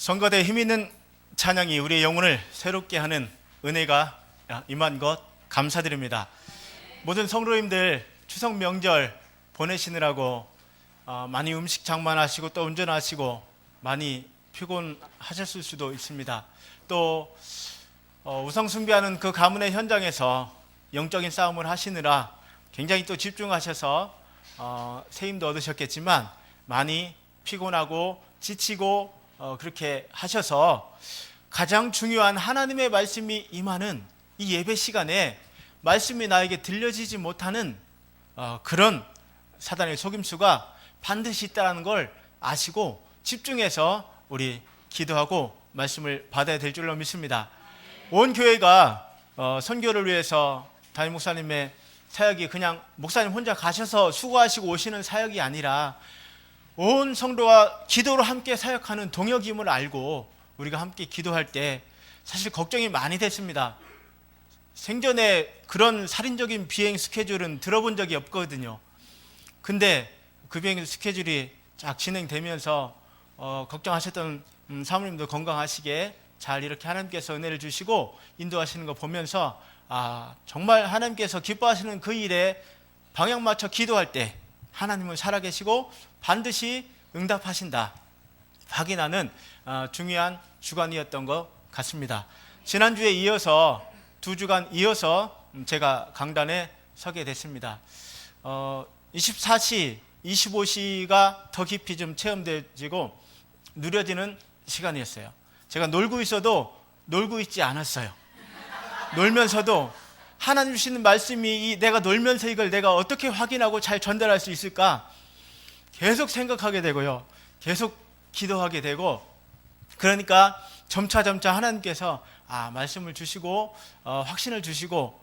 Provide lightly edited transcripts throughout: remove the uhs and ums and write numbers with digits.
선거대 힘있는 찬양이 우리의 영혼을 새롭게 하는 은혜가 임한 것 감사드립니다. 모든 성도님들 추석 명절 보내시느라고 많이 음식 장만하시고 또 운전하시고 많이 피곤하셨을 수도 있습니다. 또 우상 숭배하는 그 가문의 현장에서 영적인 싸움을 하시느라 굉장히 또 집중하셔서 새 힘도 얻으셨겠지만 많이 피곤하고 지치고 그렇게 하셔서 가장 중요한 하나님의 말씀이 임하는 이 예배 시간에 말씀이 나에게 들려지지 못하는 그런 사단의 속임수가 반드시 있다는 걸 아시고 집중해서 우리 기도하고 말씀을 받아야 될 줄로 믿습니다. 온 교회가 선교를 위해서 담임 목사님의 사역이 그냥 목사님 혼자 가셔서 수고하시고 오시는 사역이 아니라 온 성도와 기도로 함께 사역하는 동역임을 알고 우리가 함께 기도할 때 사실 걱정이 많이 됐습니다. 생전에 그런 살인적인 비행 스케줄은 들어본 적이 없거든요. 근데 그 비행 스케줄이 쫙 진행되면서 걱정하셨던 사모님도 건강하시게 잘 이렇게 하나님께서 은혜를 주시고 인도하시는 거 보면서 정말 하나님께서 기뻐하시는 그 일에 방향 맞춰 기도할 때 하나님은 살아계시고 반드시 응답하신다 확인하는 중요한 주간이었던 것 같습니다. 지난주에 이어서 2주간 이어서 제가 강단에 서게 됐습니다. 24시, 25시가 더 깊이 좀 체험되지고 누려지는 시간이었어요. 제가 놀고 있어도 놀고 있지 않았어요. 놀면서도 하나님 주시는 말씀이 내가 놀면서 이걸 내가 어떻게 확인하고 잘 전달할 수 있을까 계속 생각하게 되고요. 계속 기도하게 되고 그러니까 점차 하나님께서 말씀을 주시고 확신을 주시고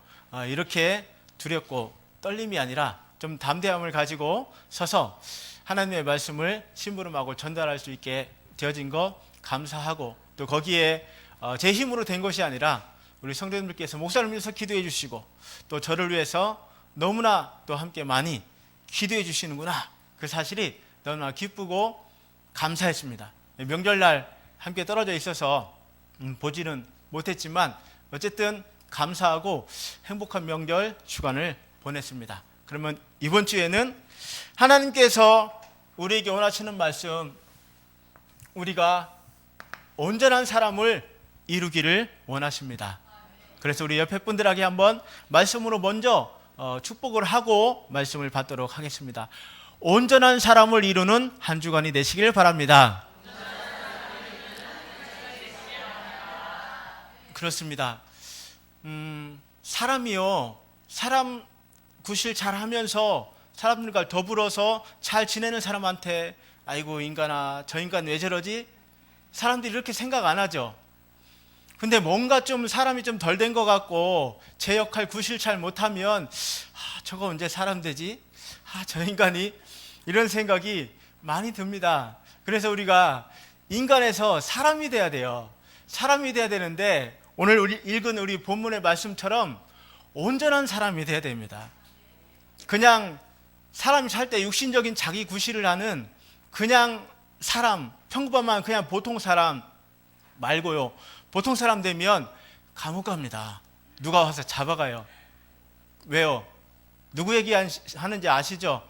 이렇게 두렵고 떨림이 아니라 좀 담대함을 가지고 서서 하나님의 말씀을 심부름하고 전달할 수 있게 되어진 거 감사하고 또 거기에 제 힘으로 된 것이 아니라 우리 성도님들께서 목사를 위해서 기도해 주시고 또 저를 위해서 너무나 또 함께 많이 기도해 주시는구나 그 사실이 너무나 기쁘고 감사했습니다. 명절날 함께 떨어져 있어서 보지는 못했지만 어쨌든 감사하고 행복한 명절 주간을 보냈습니다. 그러면 이번 주에는 하나님께서 우리에게 원하시는 말씀 우리가 온전한 사람을 이루기를 원하십니다. 그래서 우리 옆에 분들에게 한번 말씀으로 먼저 축복을 하고 말씀을 받도록 하겠습니다. 온전한 사람을 이루는 한 주간이 되시길 바랍니다. 그렇습니다. 사람이요, 사람 구실 잘 하면서 사람들과 더불어서 잘 지내는 사람한테 아이고 인간아 저 인간 왜 저러지? 사람들이 이렇게 생각 안 하죠. 근데 뭔가 좀 사람이 좀 덜 된 것 같고 제 역할 구실 잘 못하면 저거 언제 사람 되지? 저 인간이 이런 생각이 많이 듭니다. 그래서 우리가 인간에서 사람이 돼야 돼요. 사람이 돼야 되는데 오늘 우리 읽은 우리 본문의 말씀처럼 온전한 사람이 돼야 됩니다. 그냥 사람이 살 때 육신적인 자기 구실을 하는 그냥 사람, 평범한 그냥 보통 사람 말고요. 보통 사람 되면 감옥 갑니다. 누가 와서 잡아가요. 왜요? 누구 얘기하는지 아시죠?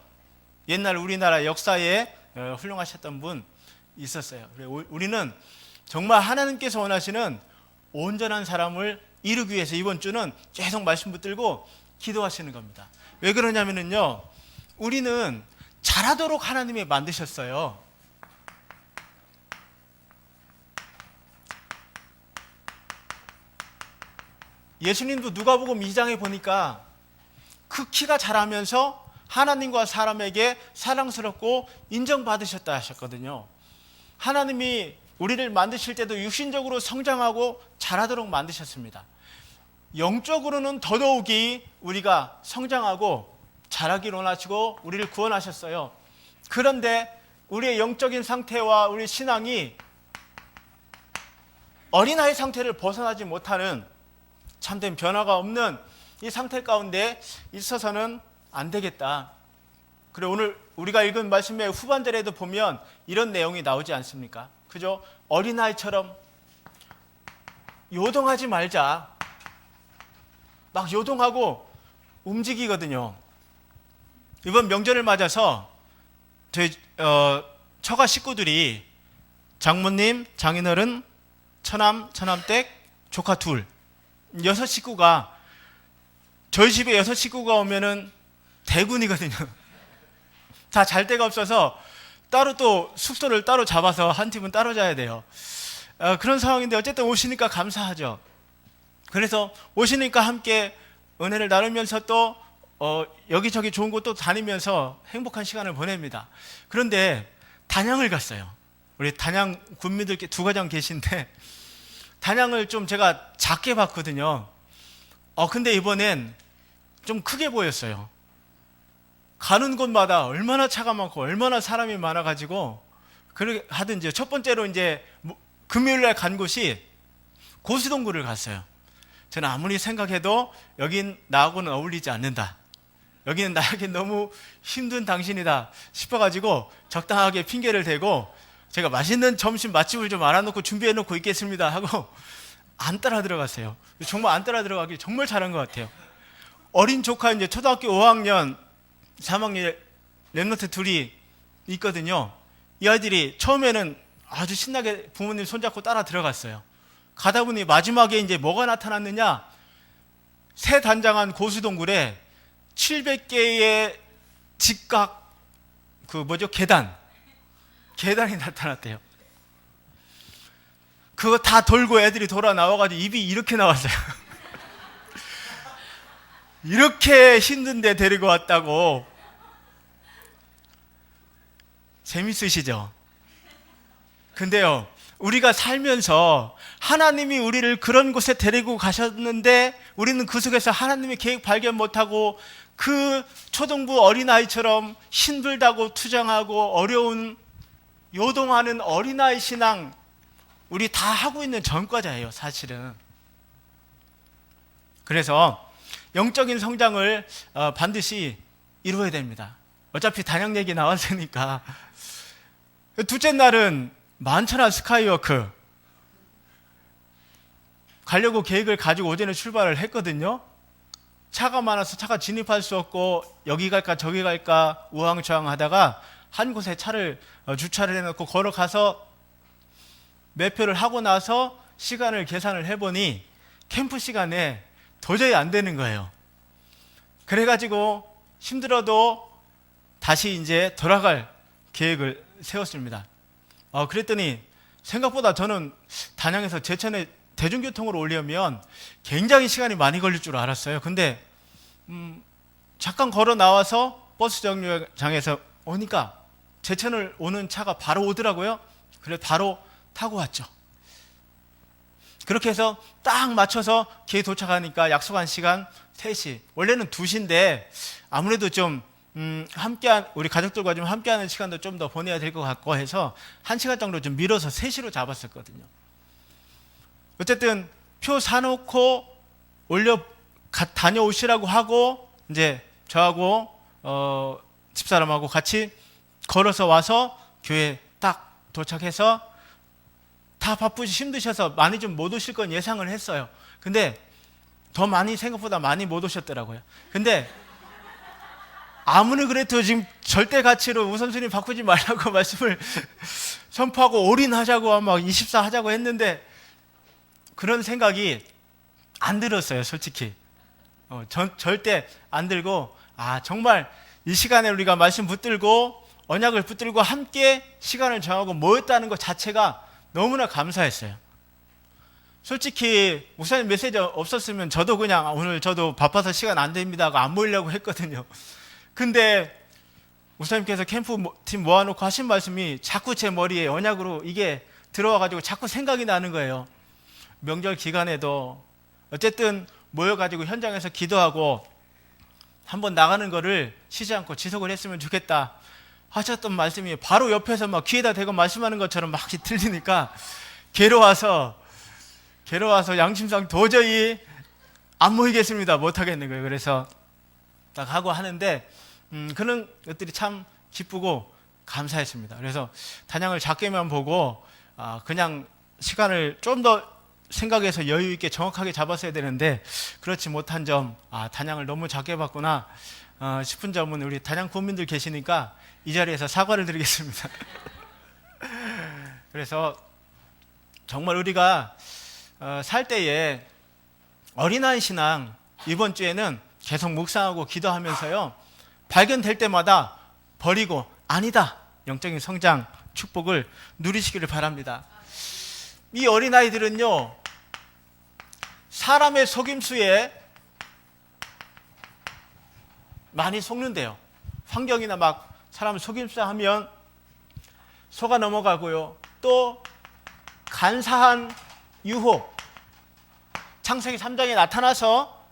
옛날 우리나라 역사에 훌륭하셨던 분 있었어요. 우리는 정말 하나님께서 원하시는 온전한 사람을 이루기 위해서 이번 주는 계속 말씀 붙들고 기도하시는 겁니다. 왜 그러냐면요. 우리는 잘하도록 하나님이 만드셨어요. 예수님도 누가복음 2장에 보니까 그 키가 자라면서 하나님과 사람에게 사랑스럽고 인정받으셨다 하셨거든요. 하나님이 우리를 만드실 때도 육신적으로 성장하고 자라도록 만드셨습니다. 영적으로는 더더욱이 우리가 성장하고 자라기를 원하시고 우리를 구원하셨어요. 그런데 우리의 영적인 상태와 우리 신앙이 어린아이 상태를 벗어나지 못하는 참된 변화가 없는 이 상태 가운데 있어서는 안 되겠다. 그래, 오늘 우리가 읽은 말씀의 후반절에도 보면 이런 내용이 나오지 않습니까? 그죠? 어린아이처럼 요동하지 말자. 막 요동하고 움직이거든요. 이번 명절을 맞아서 저희 처가 식구들이 장모님, 장인어른, 처남, 처남댁, 조카 둘, 6식구가, 저희 집에 6식구가 오면은 대군이거든요. 다 잘 데가 없어서 따로 또 숙소를 따로 잡아서 한 팀은 따로 자야 돼요. 그런 상황인데 어쨌든 오시니까 감사하죠. 그래서 오시니까 함께 은혜를 나누면서 또 여기저기 좋은 곳도 다니면서 행복한 시간을 보냅니다. 그런데 단양을 갔어요. 우리 단양 군민들 두 가정 계신데 단양을 좀 제가 작게 봤거든요. 근데 이번엔 좀 크게 보였어요. 가는 곳마다 얼마나 차가 많고 얼마나 사람이 많아가지고 그렇게 하든지, 첫 번째로 이제 금요일날 간 곳이 고수동굴을 갔어요. 저는 아무리 생각해도 여긴 나하고는 어울리지 않는다, 여기는 나에게 너무 힘든 당신이다 싶어가지고 적당하게 핑계를 대고 제가 맛있는 점심 맛집을 좀 알아놓고 준비해놓고 있겠습니다 하고 안 따라 들어갔어요. 정말 안 따라 들어가기 정말 잘한 것 같아요. 어린 조카 이제 초등학교 5학년 3학년 랩런트 둘이 있거든요. 이 아이들이 처음에는 아주 신나게 부모님 손잡고 따라 들어갔어요. 가다 보니 마지막에 이제 뭐가 나타났느냐, 새 단장한 고수동굴에 700개의 직각 계단이 나타났대요. 그거 다 돌고 애들이 돌아 나와가지고 입이 이렇게 나왔어요. 이렇게 힘든데 데리고 왔다고. 재밌으시죠? 근데요, 우리가 살면서 하나님이 우리를 그런 곳에 데리고 가셨는데 우리는 그 속에서 하나님의 계획 발견 못하고 그 초등부 어린아이처럼 힘들다고 투정하고 어려운 요동하는 어린아이 신앙, 우리 다 하고 있는 전과자예요, 사실은. 그래서 영적인 성장을 반드시 이루어야 됩니다. 어차피 단양 얘기 나왔으니까. 둘째 날은 만천하 스카이워크 가려고 계획을 가지고 오전에 출발을 했거든요. 차가 많아서 차가 진입할 수 없고 여기 갈까 저기 갈까 우왕좌왕 하다가 한 곳에 차를 주차를 해놓고 걸어가서 매표를 하고 나서 시간을 계산을 해보니 캠프 시간에 도저히 안 되는 거예요. 그래가지고 힘들어도 다시 이제 돌아갈 계획을 세웠습니다. 그랬더니 생각보다 저는 단양에서 제천에 대중교통으로 오려면 굉장히 시간이 많이 걸릴 줄 알았어요. 근데 잠깐 걸어 나와서 버스 정류장에서 오니까 제천을 오는 차가 바로 오더라고요. 그래서 바로 타고 왔죠. 그렇게 해서 딱 맞춰서 기회 도착하니까 약속한 시간 3시. 원래는 2시인데 아무래도 좀 우리 가족들과 좀 함께하는 시간도 좀 더 보내야 될 것 같고 해서 1시간 정도 좀 미뤄서 3시로 잡았었거든요. 어쨌든 표 사놓고 다녀오시라고 하고 이제 저하고 집사람하고 같이 걸어서 와서 교회 딱 도착해서 다 힘드셔서 많이 좀 못 오실 건 예상을 했어요. 근데 더 많이, 생각보다 많이 못 오셨더라고요. 근데 아무리 그래도 지금 절대 가치로 우선순위 바꾸지 말라고 말씀을 선포하고 올인하자고 막 24 하자고 했는데 그런 생각이 안 들었어요, 솔직히. 절대 안 들고, 정말 이 시간에 우리가 말씀 붙들고 언약을 붙들고 함께 시간을 정하고 모였다는 것 자체가 너무나 감사했어요. 솔직히 목사님 메시지 없었으면 저도 그냥 오늘 저도 바빠서 시간 안 됩니다 하고 안 모이려고 했거든요. 근데 목사님께서 캠프팀 모아놓고 하신 말씀이 자꾸 제 머리에 언약으로 이게 들어와가지고 자꾸 생각이 나는 거예요. 명절 기간에도 어쨌든 모여가지고 현장에서 기도하고 한번 나가는 거를 쉬지 않고 지속을 했으면 좋겠다 하셨던 말씀이 바로 옆에서 막 귀에다 대고 말씀하는 것처럼 막 들리니까 괴로워서 양심상 도저히 안 모이겠습니다. 못 하겠는 거예요. 그래서 딱 하고 하는데 그런 것들이 참 기쁘고 감사했습니다. 그래서 단양을 작게만 보고 그냥 시간을 좀 더 생각해서 여유 있게 정확하게 잡았어야 되는데 그렇지 못한 점, 단양을 너무 작게 봤구나 싶은 점은 우리 단양 군민들 계시니까 이 자리에서 사과를 드리겠습니다. 그래서 정말 우리가 살 때에 어린아이 신앙 이번 주에는 계속 묵상하고 기도하면서요 발견될 때마다 버리고 아니다 영적인 성장 축복을 누리시기를 바랍니다. 이 어린아이들은요 사람의 속임수에 많이 속는데요. 환경이나 막 사람 속임수 하면 속아 넘어가고요. 또 간사한 유혹 창세기 3장에 나타나서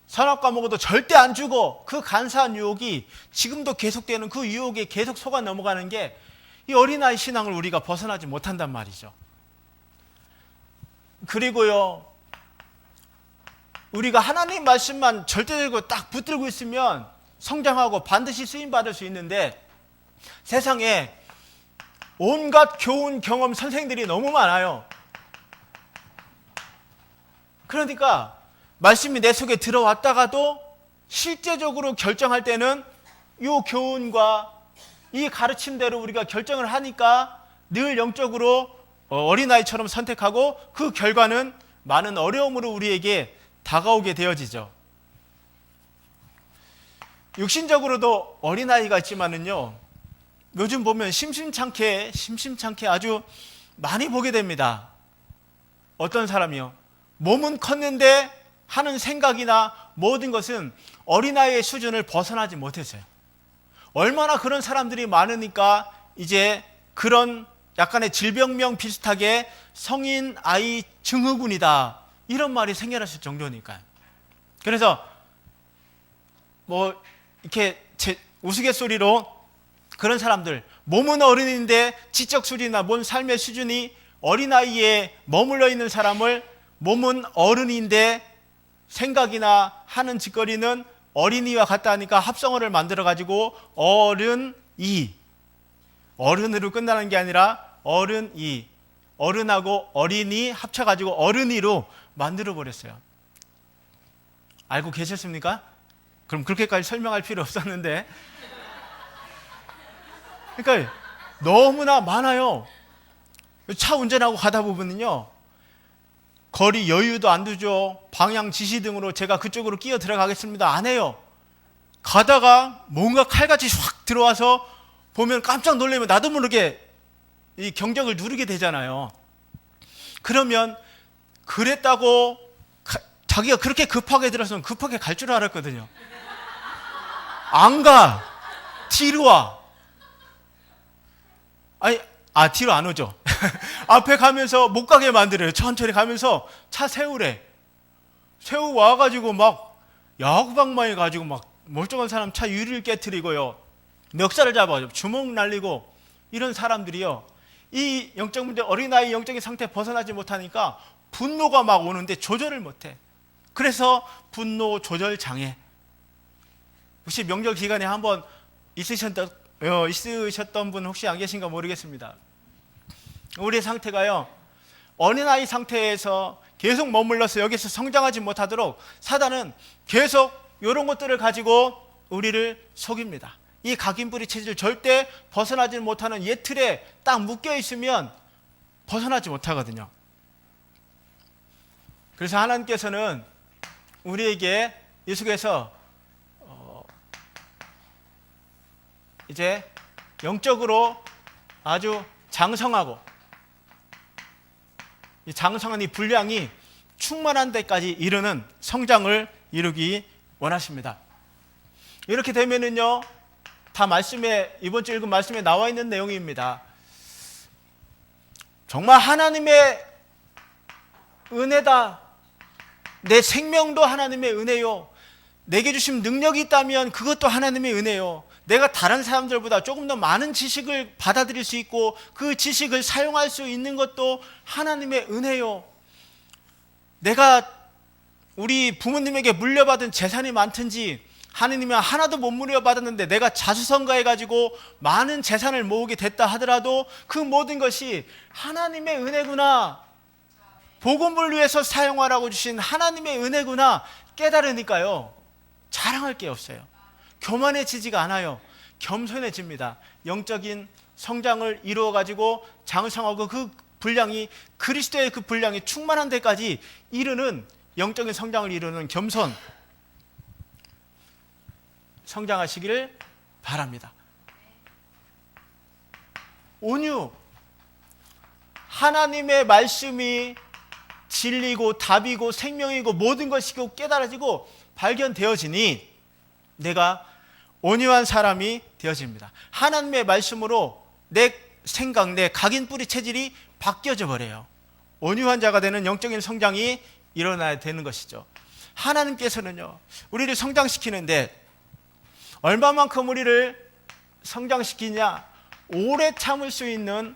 선악과 먹어도 절대 안 주고 그 간사한 유혹이 지금도 계속되는 그 유혹에 계속 속아 넘어가는 게 이 어린아이 신앙을 우리가 벗어나지 못한단 말이죠. 그리고요 우리가 하나님 말씀만 절대적으로 딱 붙들고 있으면 성장하고 반드시 쓰임받을 수 있는데 세상에 온갖 교훈 경험 선생들이 너무 많아요. 그러니까 말씀이 내 속에 들어왔다가도 실제적으로 결정할 때는 이 교훈과 이 가르침대로 우리가 결정을 하니까 늘 영적으로 어린아이처럼 선택하고 그 결과는 많은 어려움으로 우리에게 다가오게 되어지죠. 육신적으로도 어린아이가 있지만은요 요즘 보면 심심찮게 아주 많이 보게 됩니다. 어떤 사람이요 몸은 컸는데 하는 생각이나 모든 것은 어린아이의 수준을 벗어나지 못했어요. 얼마나 그런 사람들이 많으니까 이제 그런 약간의 질병명 비슷하게 성인 아이 증후군이다 이런 말이 생겨났을 정도니까요. 그래서 뭐 이렇게 우스갯소리로 그런 사람들 몸은 어른인데 지적 수준이나 몸 삶의 수준이 어린아이에 머물러 있는 사람을 몸은 어른인데 생각이나 하는 짓거리는 어린이와 같다 하니까 합성어를 만들어 가지고 어른이 어른으로 끝나는 게 아니라 어른이 어른하고 어린이 합쳐 가지고 어른이로 만들어 버렸어요. 알고 계셨습니까? 그럼 그렇게까지 설명할 필요 없었는데 그러니까 너무나 많아요. 차 운전하고 가다 보면요 거리 여유도 안 두죠. 방향 지시 등으로 제가 그쪽으로 끼어 들어가겠습니다 안 해요. 가다가 뭔가 칼같이 확 들어와서 보면 깜짝 놀라면 나도 모르게 이 경적을 누르게 되잖아요. 그러면 그랬다고 자기가 그렇게 급하게 들어서는 급하게 갈 줄 알았거든요. 안 가. 뒤로 와. 아니, 뒤로 안 오죠. 앞에 가면서 못 가게 만들어요. 천천히 가면서 차 세우래. 세우 와가지고 막 야구방망이 가지고 막 멀쩡한 사람 차 유리를 깨트리고요. 멱살을 잡아요. 주먹 날리고 이런 사람들이요. 이 영적 문제 어린아이 영적인 상태에 벗어나지 못하니까 분노가 막 오는데 조절을 못해. 그래서 분노 조절 장애. 혹시 명절 기간에 한번 있으셨던 분 혹시 안 계신가 모르겠습니다. 우리의 상태가요 어린아이 상태에서 계속 머물러서 여기서 성장하지 못하도록 사단은 계속 이런 것들을 가지고 우리를 속입니다. 이 각인뿌리 체질을 절대 벗어나지 못하는 옛 틀에 딱 묶여 있으면 벗어나지 못하거든요. 그래서 하나님께서는 우리에게 이 속에서 이제 영적으로 아주 장성하고 이 장성한 이 분량이 충만한 데까지 이르는 성장을 이루기 원하십니다. 이렇게 되면은요 다 말씀에 이번 주 읽은 말씀에 나와 있는 내용입니다. 정말 하나님의 은혜다. 내 생명도 하나님의 은혜요. 내게 주신 능력이 있다면 그것도 하나님의 은혜요. 내가 다른 사람들보다 조금 더 많은 지식을 받아들일 수 있고 그 지식을 사용할 수 있는 것도 하나님의 은혜요. 내가 우리 부모님에게 물려받은 재산이 많든지 하느님이 하나도 못 물려받았는데 내가 자수성가해가지고 많은 재산을 모으게 됐다 하더라도 그 모든 것이 하나님의 은혜구나, 복음을 위해서 사용하라고 주신 하나님의 은혜구나 깨달으니까요, 자랑할 게 없어요. 교만해지지가 않아요. 겸손해집니다. 영적인 성장을 이루어가지고 장성하고 그 분량이, 그리스도의 그 분량이 충만한 데까지 이르는, 영적인 성장을 이루는 겸손 성장하시기를 바랍니다. 온유, 하나님의 말씀이 진리고 답이고 생명이고 모든 것이고 깨달아지고 발견되어지니 내가 온유한 사람이 되어집니다. 하나님의 말씀으로 내 생각, 내 각인 뿌리 체질이 바뀌어져 버려요. 온유한 자가 되는 영적인 성장이 일어나야 되는 것이죠. 하나님께서는요, 우리를 성장시키는데 얼마만큼 우리를 성장시키냐, 오래 참을 수 있는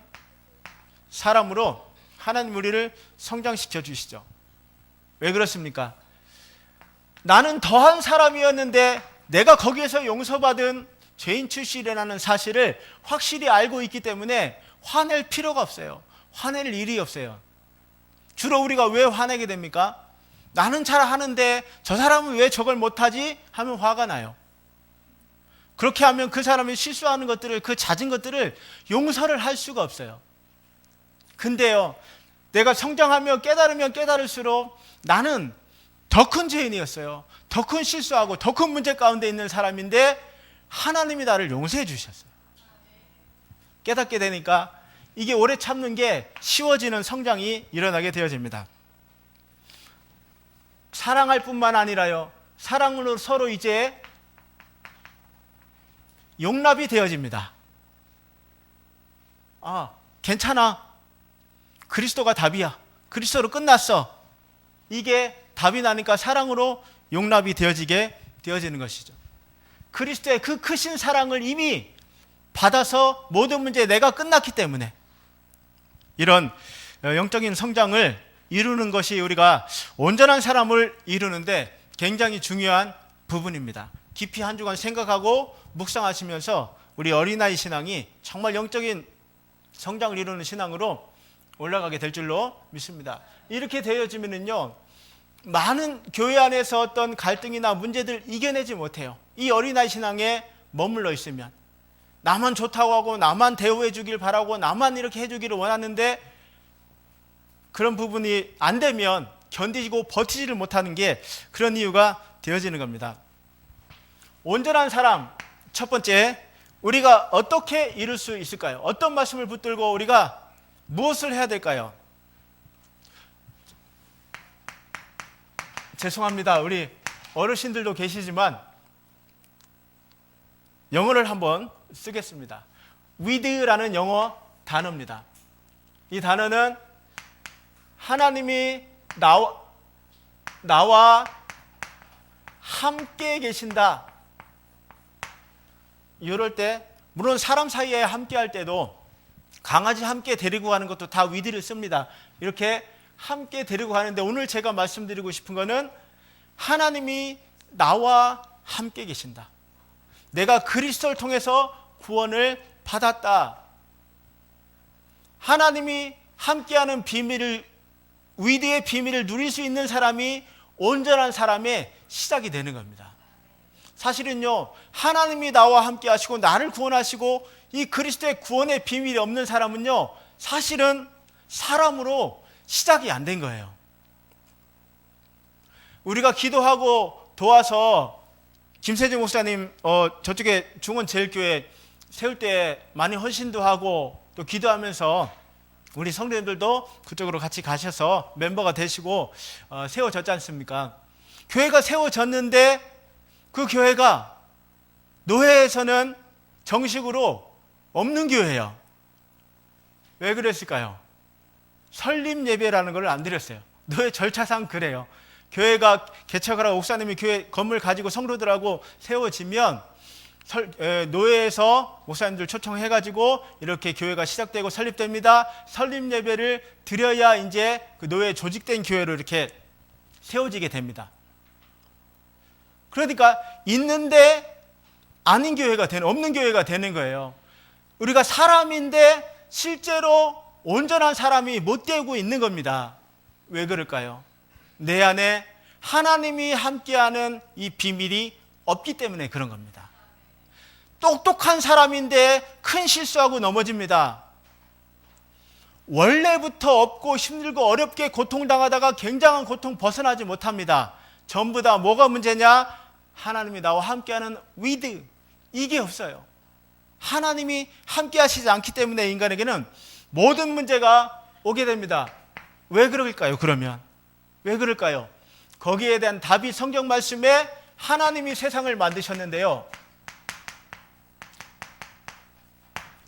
사람으로 하나님 우리를 성장시켜 주시죠. 왜 그렇습니까? 나는 더한 사람이었는데 내가 거기에서 용서받은 죄인 출신이라는 사실을 확실히 알고 있기 때문에 화낼 필요가 없어요. 화낼 일이 없어요. 주로 우리가 왜 화내게 됩니까? 나는 잘 하는데 저 사람은 왜 저걸 못하지? 하면 화가 나요. 그렇게 하면 그 사람이 실수하는 것들을, 그 잦은 것들을 용서를 할 수가 없어요. 근데요, 내가 성장하며 깨달으면 깨달을수록 나는 더 큰 죄인이었어요. 더 큰 실수하고 더 큰 문제 가운데 있는 사람인데 하나님이 나를 용서해 주셨어요. 깨닫게 되니까 이게 오래 참는 게 쉬워지는 성장이 일어나게 되어집니다. 사랑할 뿐만 아니라요, 사랑으로 서로 이제 용납이 되어집니다. 아, 괜찮아. 그리스도가 답이야. 그리스도로 끝났어. 이게 답이 나니까 사랑으로 용납이 되어지는 것이죠. 그리스도의 그 크신 사랑을 이미 받아서 모든 문제 내가 끝났기 때문에 이런 영적인 성장을 이루는 것이 우리가 온전한 사람을 이루는데 굉장히 중요한 부분입니다. 깊이 한 주간 생각하고 묵상하시면서 우리 어린아이 신앙이 정말 영적인 성장을 이루는 신앙으로 올라가게 될 줄로 믿습니다. 이렇게 되어지면은요, 많은 교회 안에서 어떤 갈등이나 문제들 이겨내지 못해요. 이 어린아이 신앙에 머물러 있으면 나만 좋다고 하고 나만 대우해 주길 바라고 나만 이렇게 해주기를 원하는데 그런 부분이 안 되면 견디고 버티지를 못하는 게 그런 이유가 되어지는 겁니다. 온전한 사람, 첫 번째, 우리가 어떻게 이룰 수 있을까요? 어떤 말씀을 붙들고 우리가 무엇을 해야 될까요? 죄송합니다. 우리 어르신들도 계시지만 영어를 한번 쓰겠습니다. with라는 영어 단어입니다. 이 단어는 하나님이 나와 함께 계신다. 이럴 때, 물론 사람 사이에 함께 할 때도 강아지 함께 데리고 가는 것도 다 with를 씁니다. 이렇게 함께 데리고 가는데 오늘 제가 말씀드리고 싶은 거는 하나님이 나와 함께 계신다. 내가 그리스도를 통해서 구원을 받았다. 하나님이 함께하는 비밀을, 위대의 비밀을 누릴 수 있는 사람이 온전한 사람의 시작이 되는 겁니다. 사실은요, 하나님이 나와 함께 하시고 나를 구원하시고 이 그리스도의 구원의 비밀이 없는 사람은요, 사실은 사람으로 시작이 안 된 거예요. 우리가 기도하고 도와서 김세정 목사님 저쪽에 중원제일교회 세울 때 많이 헌신도 하고 또 기도하면서 우리 성도님들도 그쪽으로 같이 가셔서 멤버가 되시고 세워졌지 않습니까? 교회가 세워졌는데 그 교회가 노회에서는 정식으로 없는 교회예요. 왜 그랬을까요? 설립 예배라는 걸 안 드렸어요. 노회 절차상 그래요. 교회가 개척을 하고 목사님이 교회 건물 가지고 성도들하고 세워지면 노회에서 목사님들 초청해가지고 이렇게 교회가 시작되고 설립됩니다. 설립 예배를 드려야 이제 그 노회 조직된 교회로 이렇게 세워지게 됩니다. 그러니까 있는데 아닌 교회가 되는, 없는 교회가 되는 거예요. 우리가 사람인데 실제로 온전한 사람이 못 되고 있는 겁니다. 왜 그럴까요? 내 안에 하나님이 함께하는 이 비밀이 없기 때문에 그런 겁니다. 똑똑한 사람인데 큰 실수하고 넘어집니다. 원래부터 없고 힘들고 어렵게 고통당하다가 굉장한 고통 벗어나지 못합니다. 전부 다 뭐가 문제냐? 하나님이 나와 함께하는 위드, 이게 없어요. 하나님이 함께하시지 않기 때문에 인간에게는 모든 문제가 오게 됩니다. 왜 그럴까요? 그러면 왜 그럴까요? 거기에 대한 답이 성경 말씀에 하나님이 세상을 만드셨는데요,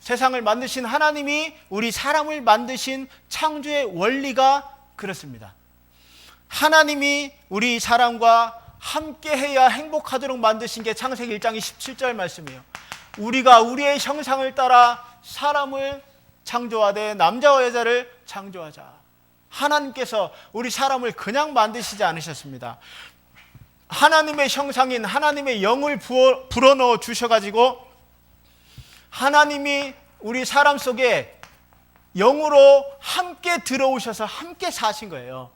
세상을 만드신 하나님이 우리 사람을 만드신 창조의 원리가 그렇습니다. 하나님이 우리 사람과 함께해야 행복하도록 만드신 게 창세기 1장 27절 말씀이에요. 우리가 우리의 형상을 따라 사람을 창조하되 남자와 여자를 창조하자. 하나님께서 우리 사람을 그냥 만드시지 않으셨습니다. 하나님의 형상인 하나님의 영을 불어넣어 주셔가지고 하나님이 우리 사람 속에 영으로 함께 들어오셔서 함께 사신 거예요.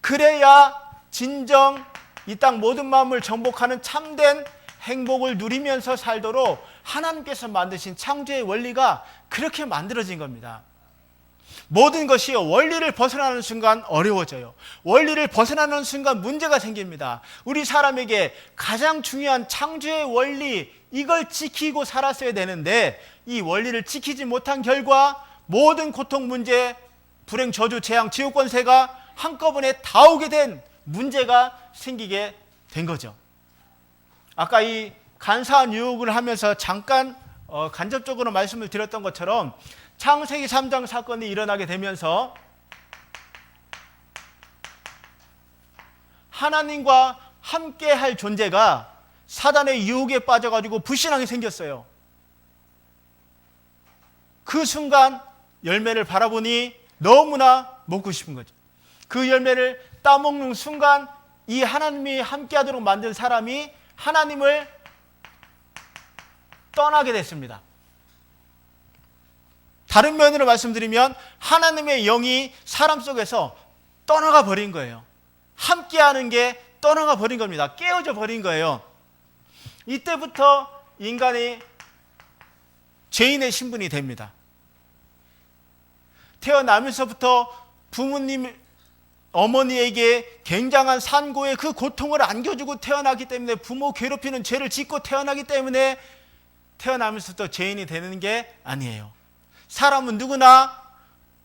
그래야 진정 이 땅 모든 마음을 정복하는 참된 행복을 누리면서 살도록 하나님께서 만드신 창조의 원리가 그렇게 만들어진 겁니다. 모든 것이 원리를 벗어나는 순간 어려워져요. 원리를 벗어나는 순간 문제가 생깁니다. 우리 사람에게 가장 중요한 창조의 원리, 이걸 지키고 살았어야 되는데 이 원리를 지키지 못한 결과 모든 고통, 문제, 불행, 저주, 재앙, 지옥 권세가 한꺼번에 다 오게 된 문제가 생기게 된 거죠. 아까 이 간사한 유혹을 하면서 잠깐 간접적으로 말씀을 드렸던 것처럼 창세기 3장 사건이 일어나게 되면서 하나님과 함께할 존재가 사단의 유혹에 빠져가지고 불신앙이 생겼어요. 그 순간 열매를 바라보니 너무나 먹고 싶은 거죠. 그 열매를 따먹는 순간 이 하나님이 함께하도록 만든 사람이 하나님을 떠나게 됐습니다. 다른 면으로 말씀드리면 하나님의 영이 사람 속에서 떠나가 버린 거예요. 함께하는 게 떠나가 버린 겁니다. 깨어져 버린 거예요. 이때부터 인간이 죄인의 신분이 됩니다. 태어나면서부터 부모님, 어머니에게 굉장한 산고의 그 고통을 안겨주고 태어나기 때문에, 부모 괴롭히는 죄를 짓고 태어나기 때문에 태어나면서부터 죄인이 되는 게 아니에요. 사람은 누구나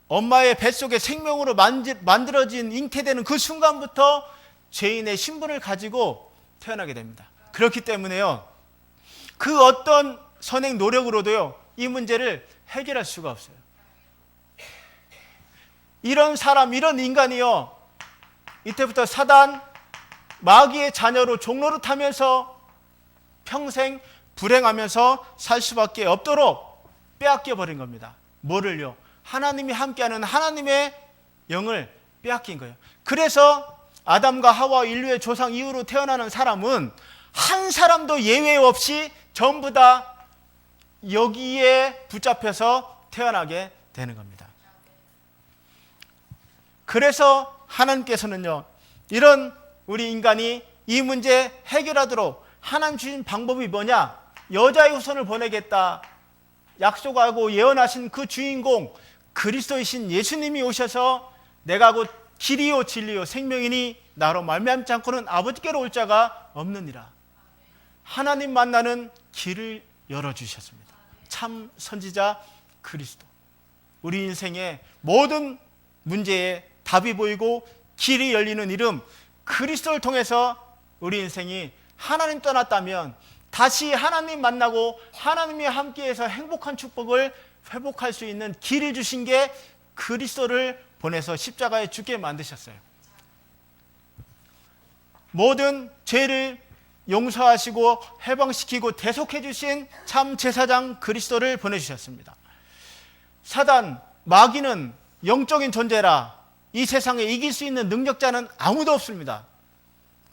엄마의 뱃속에 생명으로 만들어진, 잉태되는 그 순간부터 죄인의 신분을 가지고 태어나게 됩니다. 그렇기 때문에요, 그 어떤 선행 노력으로도요 이 문제를 해결할 수가 없어요. 이런 사람, 이런 인간이요, 이때부터 사단, 마귀의 자녀로 종로를 타면서 평생 불행하면서 살 수밖에 없도록 빼앗겨 버린 겁니다. 뭐를요? 하나님이 함께하는 하나님의 영을 빼앗긴 거예요. 그래서 아담과 하와 인류의 조상 이후로 태어나는 사람은 한 사람도 예외 없이 전부 다 여기에 붙잡혀서 태어나게 되는 겁니다. 그래서 하나님께서는요, 이런 우리 인간이 이 문제 해결하도록 하나님 주신 방법이 뭐냐? 여자의 후손을 보내겠다 약속하고 예언하신 그 주인공 그리스도이신 예수님이 오셔서 내가 곧 길이요 진리요 생명이니 나로 말미암지 않고는 아버지께로 올 자가 없느니라. 하나님 만나는 길을 열어주셨습니다. 참 선지자 그리스도. 우리 인생의 모든 문제에 답이 보이고 길이 열리는 이름 그리스도를 통해서 우리 인생이 하나님 떠났다면 다시 하나님 만나고 하나님이 함께해서 행복한 축복을 회복할 수 있는 길을 주신 게 그리스도를 보내서 십자가에 죽게 만드셨어요. 모든 죄를 용서하시고 해방시키고 대속해 주신 참 제사장 그리스도를 보내주셨습니다. 사단, 마귀는 영적인 존재라 이 세상에 이길 수 있는 능력자는 아무도 없습니다.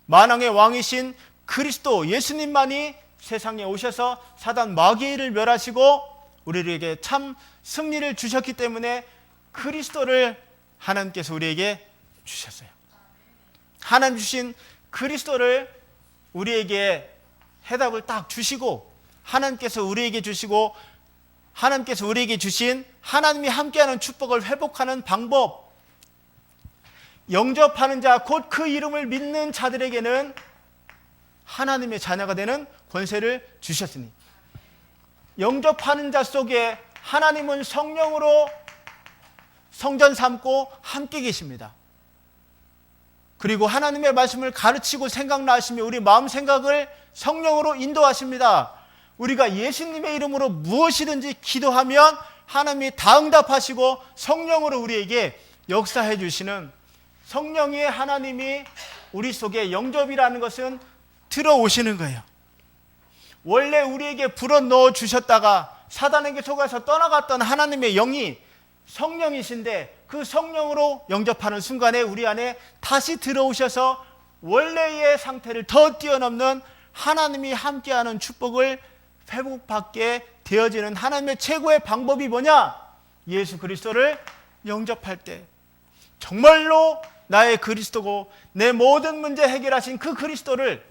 만왕의 왕이신 그리스도 예수님만이 세상에 오셔서 사단 마귀를 멸하시고 우리에게 참 승리를 주셨기 때문에 그리스도를 하나님께서 우리에게 주셨어요. 하나님 주신 그리스도를 우리에게 해답을 딱 주시고, 하나님께서 우리에게 주시고, 하나님께서 우리에게 주신 하나님이 함께하는 축복을 회복하는 방법, 영접하는 자 곧 그 이름을 믿는 자들에게는 하나님의 자녀가 되는 권세를 주셨으니, 영접하는 자 속에 하나님은 성령으로 성전 삼고 함께 계십니다. 그리고 하나님의 말씀을 가르치고 생각나시며 우리 마음 생각을 성령으로 인도하십니다. 우리가 예수님의 이름으로 무엇이든지 기도하면 하나님이 다 응답하시고 성령으로 우리에게 역사해 주시는, 성령의 하나님이 우리 속에 영접이라는 것은 들어오시는 거예요. 원래 우리에게 불어넣어 주셨다가 사단에게 속아서 떠나갔던 하나님의 영이 성령이신데, 그 성령으로 영접하는 순간에 우리 안에 다시 들어오셔서 원래의 상태를 더 뛰어넘는 하나님이 함께하는 축복을 회복받게 되어지는 하나님의 최고의 방법이 뭐냐? 예수 그리스도를 영접할 때, 정말로 나의 그리스도고 내 모든 문제 해결하신 그 그리스도를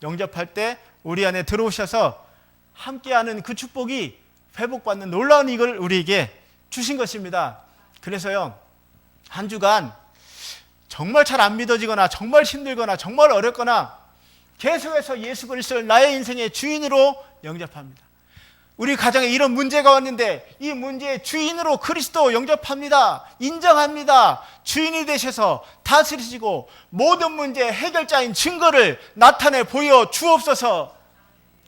영접할 때 우리 안에 들어오셔서 함께하는 그 축복이 회복받는 놀라운 이걸 우리에게 주신 것입니다. 그래서요, 한 주간 정말 잘 안 믿어지거나 정말 힘들거나 정말 어렵거나 계속해서 예수 그리스도를 나의 인생의 주인으로 영접합니다. 우리 가정에 이런 문제가 왔는데 이 문제의 주인으로 그리스도 영접합니다. 인정합니다. 주인이 되셔서 다스리시고 모든 문제 해결자인 증거를 나타내 보여 주옵소서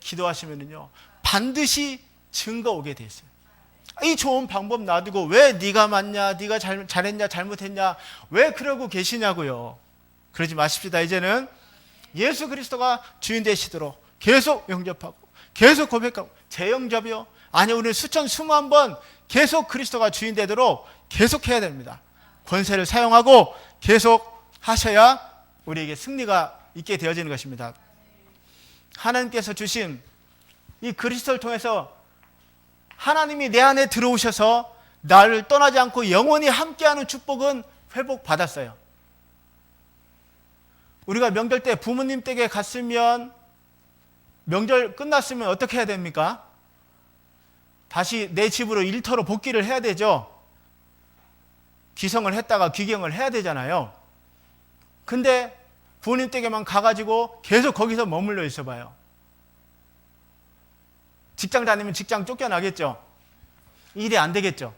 기도하시면요, 반드시 증거 오게 돼 있어요. 이 좋은 방법 놔두고 왜 네가 맞냐, 네가 잘했냐, 잘못했냐, 왜 그러고 계시냐고요. 그러지 마십시다. 이제는 예수 그리스도가 주인 되시도록 계속 영접하고 계속 고백하고, 재영접이요? 아니, 우리는 수천 수만 번 계속 그리스도가 주인 되도록 계속 해야 됩니다. 권세를 사용하고 계속 하셔야 우리에게 승리가 있게 되어지는 것입니다. 하나님께서 주신 이 그리스도를 통해서 하나님이 내 안에 들어오셔서 나를 떠나지 않고 영원히 함께하는 축복은 회복받았어요. 우리가 명절 때 부모님 댁에 갔으면, 명절 끝났으면 어떻게 해야 됩니까? 다시 내 집으로 일터로 복귀를 해야 되죠. 귀성을 했다가 귀경을 해야 되잖아요. 근데 부모님 댁에만 가가지고 계속 거기서 머물러 있어봐요. 직장 다니면 직장 쫓겨나겠죠. 일이 안 되겠죠.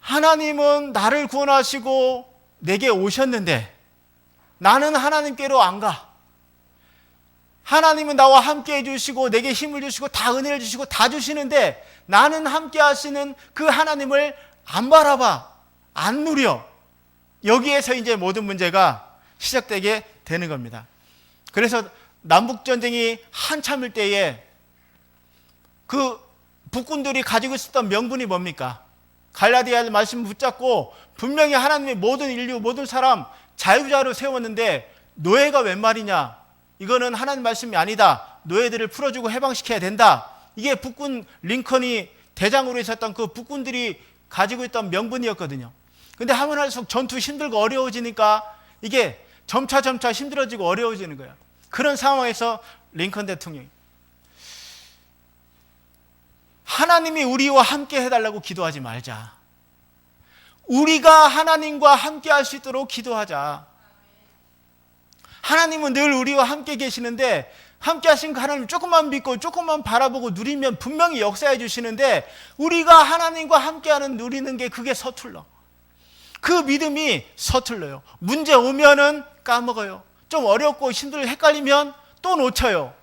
하나님은 나를 구원하시고 내게 오셨는데 나는 하나님께로 안 가. 하나님은 나와 함께 해주시고 내게 힘을 주시고 다 은혜를 주시고 다 주시는데 나는 함께 하시는 그 하나님을 안 바라봐, 안 누려. 여기에서 이제 모든 문제가 시작되게 되는 겁니다. 그래서 남북전쟁이 한참일 때에 그 북군들이 가지고 있었던 명분이 뭡니까? 갈라디아 말씀 붙잡고 분명히 하나님의 모든 인류, 모든 사람 자유자로 세웠는데 노예가 웬 말이냐? 이거는 하나님 말씀이 아니다. 노예들을 풀어주고 해방시켜야 된다. 이게 북군 링컨이 대장으로 있었던 그 북군들이 가지고 있던 명분이었거든요. 근데 하면 할수록 전투 힘들고 어려워지니까 이게 점차 힘들어지고 어려워지는 거예요. 그런 상황에서 링컨 대통령이 하나님이 우리와 함께 해달라고 기도하지 말자. 우리가 하나님과 함께 할 수 있도록 기도하자. 하나님은 늘 우리와 함께 계시는데 함께 하신 그 하나님 조금만 믿고 조금만 바라보고 누리면 분명히 역사해 주시는데 우리가 하나님과 함께하는 누리는 게 그게 서툴러. 그 믿음이 서툴러요. 문제 오면은 까먹어요. 좀 어렵고 힘들고 헷갈리면 또 놓쳐요.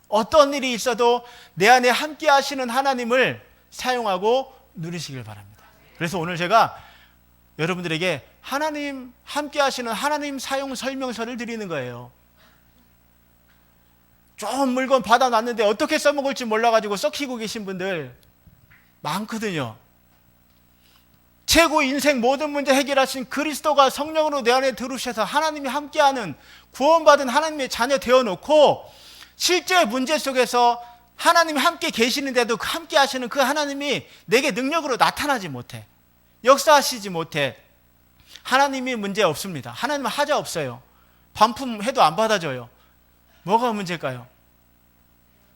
어떤 일이 있어도 내 안에 함께 하시는 하나님을 사용하고 누리시길 바랍니다. 그래서 오늘 제가 여러분들에게 하나님 함께 하시는 하나님 사용 설명서를 드리는 거예요. 좋은 물건 받아놨는데 어떻게 써먹을지 몰라가지고 썩히고 계신 분들 많거든요. 최고 인생 모든 문제 해결하신 그리스도가 성령으로 내 안에 들어오셔서 하나님이 함께하는 구원받은 하나님의 자녀 되어놓고 실제 문제 속에서 하나님이 함께 계시는데도 함께 하시는 그 하나님이 내게 능력으로 나타나지 못해, 역사하시지 못해. 하나님이 문제 없습니다. 하나님은 하자 없어요. 반품해도 안 받아줘요. 뭐가 문제일까요?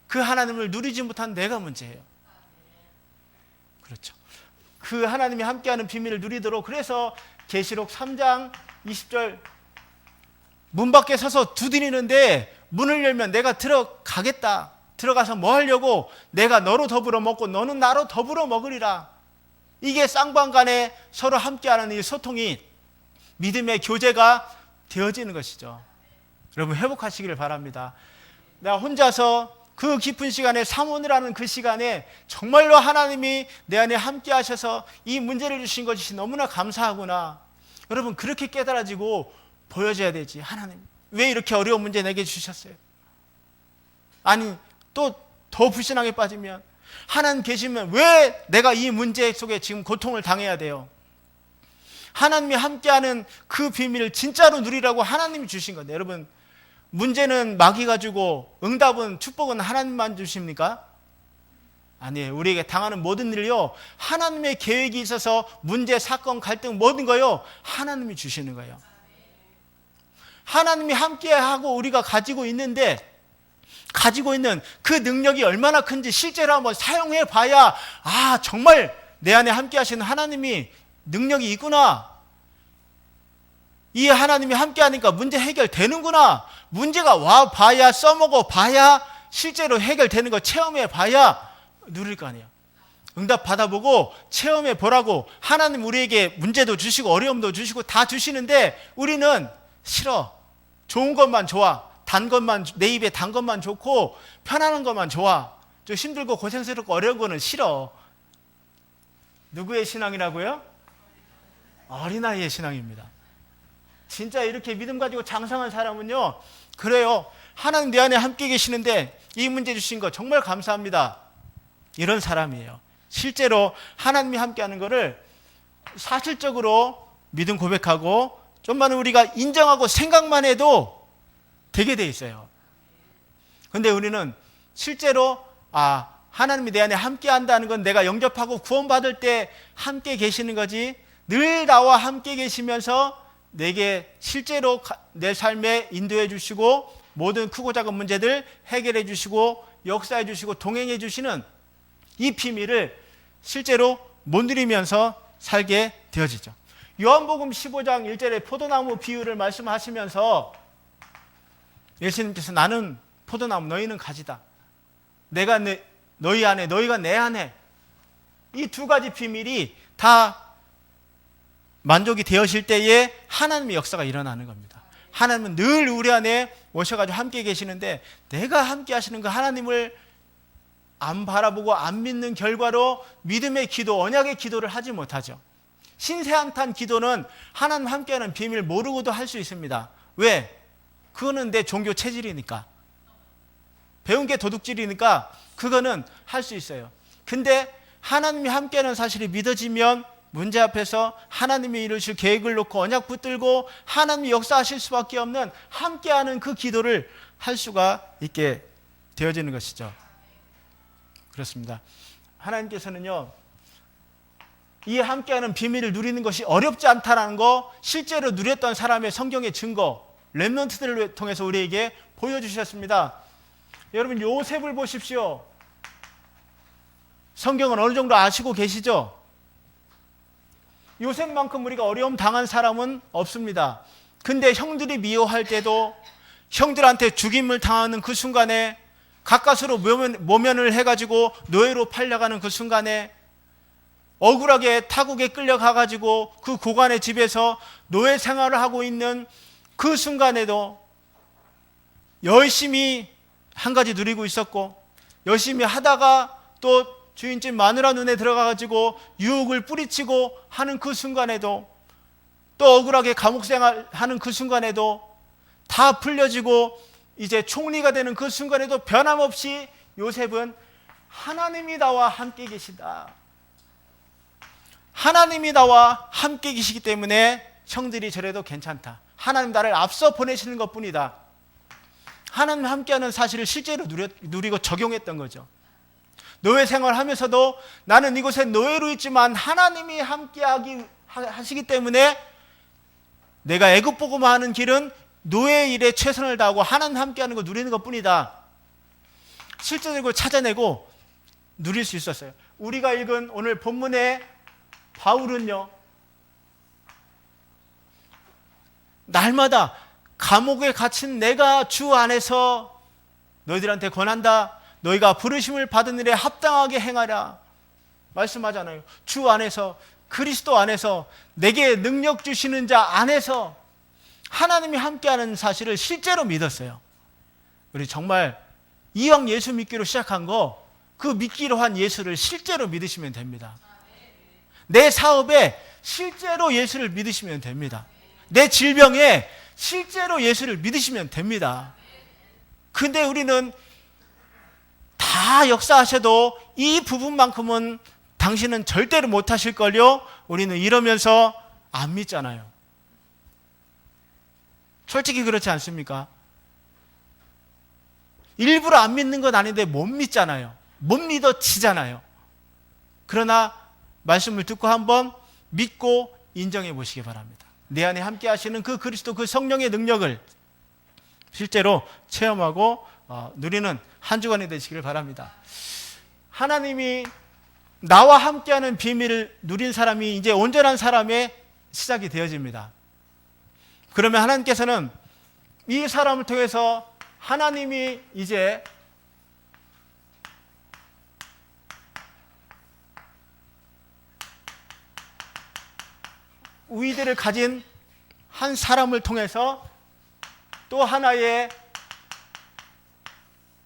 그 하나님을 누리지 못한 내가 문제예요. 그렇죠. 그 하나님이 함께하는 비밀을 누리도록, 그래서 계시록 3장 20절 문 밖에 서서 두드리는데 문을 열면 내가 들어가겠다. 들어가서 뭐 하려고? 내가 너로 더불어 먹고 너는 나로 더불어 먹으리라. 이게 쌍방간에 서로 함께하는 이 소통이 믿음의 교제가 되어지는 것이죠. 여러분 회복하시기를 바랍니다. 내가 혼자서 그 깊은 시간에 삼원을 하는 그 시간에 정말로 하나님이 내 안에 함께 하셔서 이 문제를 주신 것이 너무나 감사하구나. 여러분 그렇게 깨달아지고 보여줘야 되지. 하나님 왜 이렇게 어려운 문제 내게 주셨어요? 아니 또 더 불신앙에 빠지면 하나님 계시면 왜 내가 이 문제 속에 지금 고통을 당해야 돼요? 하나님이 함께하는 그 비밀을 진짜로 누리라고 하나님이 주신 건데, 여러분 문제는 마귀가 주고 응답은, 축복은 하나님만 주십니까? 아니에요. 우리에게 당하는 모든 일요 하나님의 계획이 있어서 문제, 사건, 갈등 모든 거요 하나님이 주시는 거예요. 하나님이 함께하고 우리가 가지고 있는 그 능력이 얼마나 큰지 실제로 한번 사용해 봐야, 아 정말 내 안에 함께 하시는 하나님이 능력이 있구나, 이 하나님이 함께 하니까 문제 해결되는구나. 문제가 와 봐야, 써먹어 봐야, 실제로 해결되는 거 체험해 봐야 누릴 거 아니에요. 응답 받아보고 체험해 보라고 하나님 우리에게 문제도 주시고 어려움도 주시고 다 주시는데 우리는 싫어. 좋은 것만 좋아. 단 것만, 내 입에 단 것만 좋고 편안한 것만 좋아. 좀 힘들고 고생스럽고 어려운 거는 싫어. 누구의 신앙이라고요? 어린아이의 신앙입니다. 진짜 이렇게 믿음 가지고 장성한 사람은요, 그래요. 하나님 내 안에 함께 계시는데 이 문제 주신 거 정말 감사합니다. 이런 사람이에요. 실제로 하나님이 함께하는 거를 사실적으로 믿음 고백하고 좀만 우리가 인정하고 생각만 해도 되게 돼 있어요. 근데 우리는 실제로 하나님이 내 안에 함께 한다는 건 내가 영접하고 구원받을 때 함께 계시는 거지, 늘 나와 함께 계시면서 내게 실제로 내 삶에 인도해 주시고 모든 크고 작은 문제들 해결해 주시고 역사해 주시고 동행해 주시는 이 비밀을 실제로 못 누리면서 살게 되어지죠. 요한복음 15장 1절에 포도나무 비유를 말씀하시면서 예수님께서 나는 포도나무, 너희는 가지다. 내가 너희 안에, 너희가 내 안에, 이 두 가지 비밀이 다 만족이 되어질 때에 하나님의 역사가 일어나는 겁니다. 하나님은 늘 우리 안에 오셔가지고 함께 계시는데 내가 함께 하시는 그 하나님을 안 바라보고 안 믿는 결과로 믿음의 기도, 언약의 기도를 하지 못하죠. 신세한탄 기도는 하나님 함께하는 비밀 모르고도 할 수 있습니다. 왜? 그거는 내 종교 체질이니까, 배운 게 도둑질이니까 그거는 할 수 있어요. 근데 하나님이 함께하는 사실이 믿어지면 문제 앞에서 하나님이 이루실 계획을 놓고 언약 붙들고 하나님이 역사하실 수밖에 없는 함께하는 그 기도를 할 수가 있게 되어지는 것이죠. 그렇습니다. 하나님께서는요, 이 함께하는 비밀을 누리는 것이 어렵지 않다는 거 실제로 누렸던 사람의 성경의 증거, 렘넌트들을 통해서 우리에게 보여주셨습니다. 여러분 요셉을 보십시오. 성경은 어느 정도 아시고 계시죠? 요셉만큼 우리가 어려움 당한 사람은 없습니다. 근데 형들이 미워할 때도, 형들한테 죽임을 당하는 그 순간에, 가까스로 모면을 해가지고 노예로 팔려가는 그 순간에, 억울하게 타국에 끌려가가지고 그 고관의 집에서 노예 생활을 하고 있는 그 순간에도 열심히 한 가지 누리고 있었고, 열심히 하다가 또 주인집 마누라 눈에 들어가가지고 유혹을 뿌리치고 하는 그 순간에도, 또 억울하게 감옥 생활하는 그 순간에도, 다 풀려지고 이제 총리가 되는 그 순간에도 변함없이 요셉은 하나님이 나와 함께 계시다. 하나님이 나와 함께 계시기 때문에 형들이 저래도 괜찮다. 하나님 나를 앞서 보내시는 것뿐이다. 하나님 함께하는 사실을 실제로 누리고 적용했던 거죠. 노예 생활하면서도 나는 이곳에 노예로 있지만 하나님이 함께하시기 때문에 내가 애굽 복음화 하는 길은 노예 일에 최선을 다하고 하나님 함께하는 거 누리는 것뿐이다. 실제적으로 찾아내고 누릴 수 있었어요. 우리가 읽은 오늘 본문의 바울은요, 날마다 감옥에 갇힌 내가 주 안에서 너희들한테 권한다. 너희가 부르심을 받은 일에 합당하게 행하라 말씀하잖아요. 주 안에서, 그리스도 안에서, 내게 능력 주시는 자 안에서 하나님이 함께하는 사실을 실제로 믿었어요. 우리 정말 이왕 예수 믿기로 시작한 거, 그 믿기로 한 예수를 실제로 믿으시면 됩니다. 내 사업에 실제로 예수를 믿으시면 됩니다. 내 질병에 실제로 예수를 믿으시면 됩니다. 근데 우리는 다 역사하셔도 이 부분만큼은 당신은 절대로 못하실걸요? 우리는 이러면서 안 믿잖아요. 솔직히 그렇지 않습니까? 일부러 안 믿는 건 아닌데 못 믿잖아요. 못 믿어지잖아요. 그러나 말씀을 듣고 한번 믿고 인정해 보시기 바랍니다. 내 안에 함께 하시는 그 그리스도, 그 성령의 능력을 실제로 체험하고 누리는 한 주간이 되시기를 바랍니다. 하나님이 나와 함께하는 비밀을 누린 사람이 이제 온전한 사람의 시작이 되어집니다. 그러면 하나님께서는 이 사람을 통해서 하나님이 이제 위대를 가진 한 사람을 통해서 또 하나의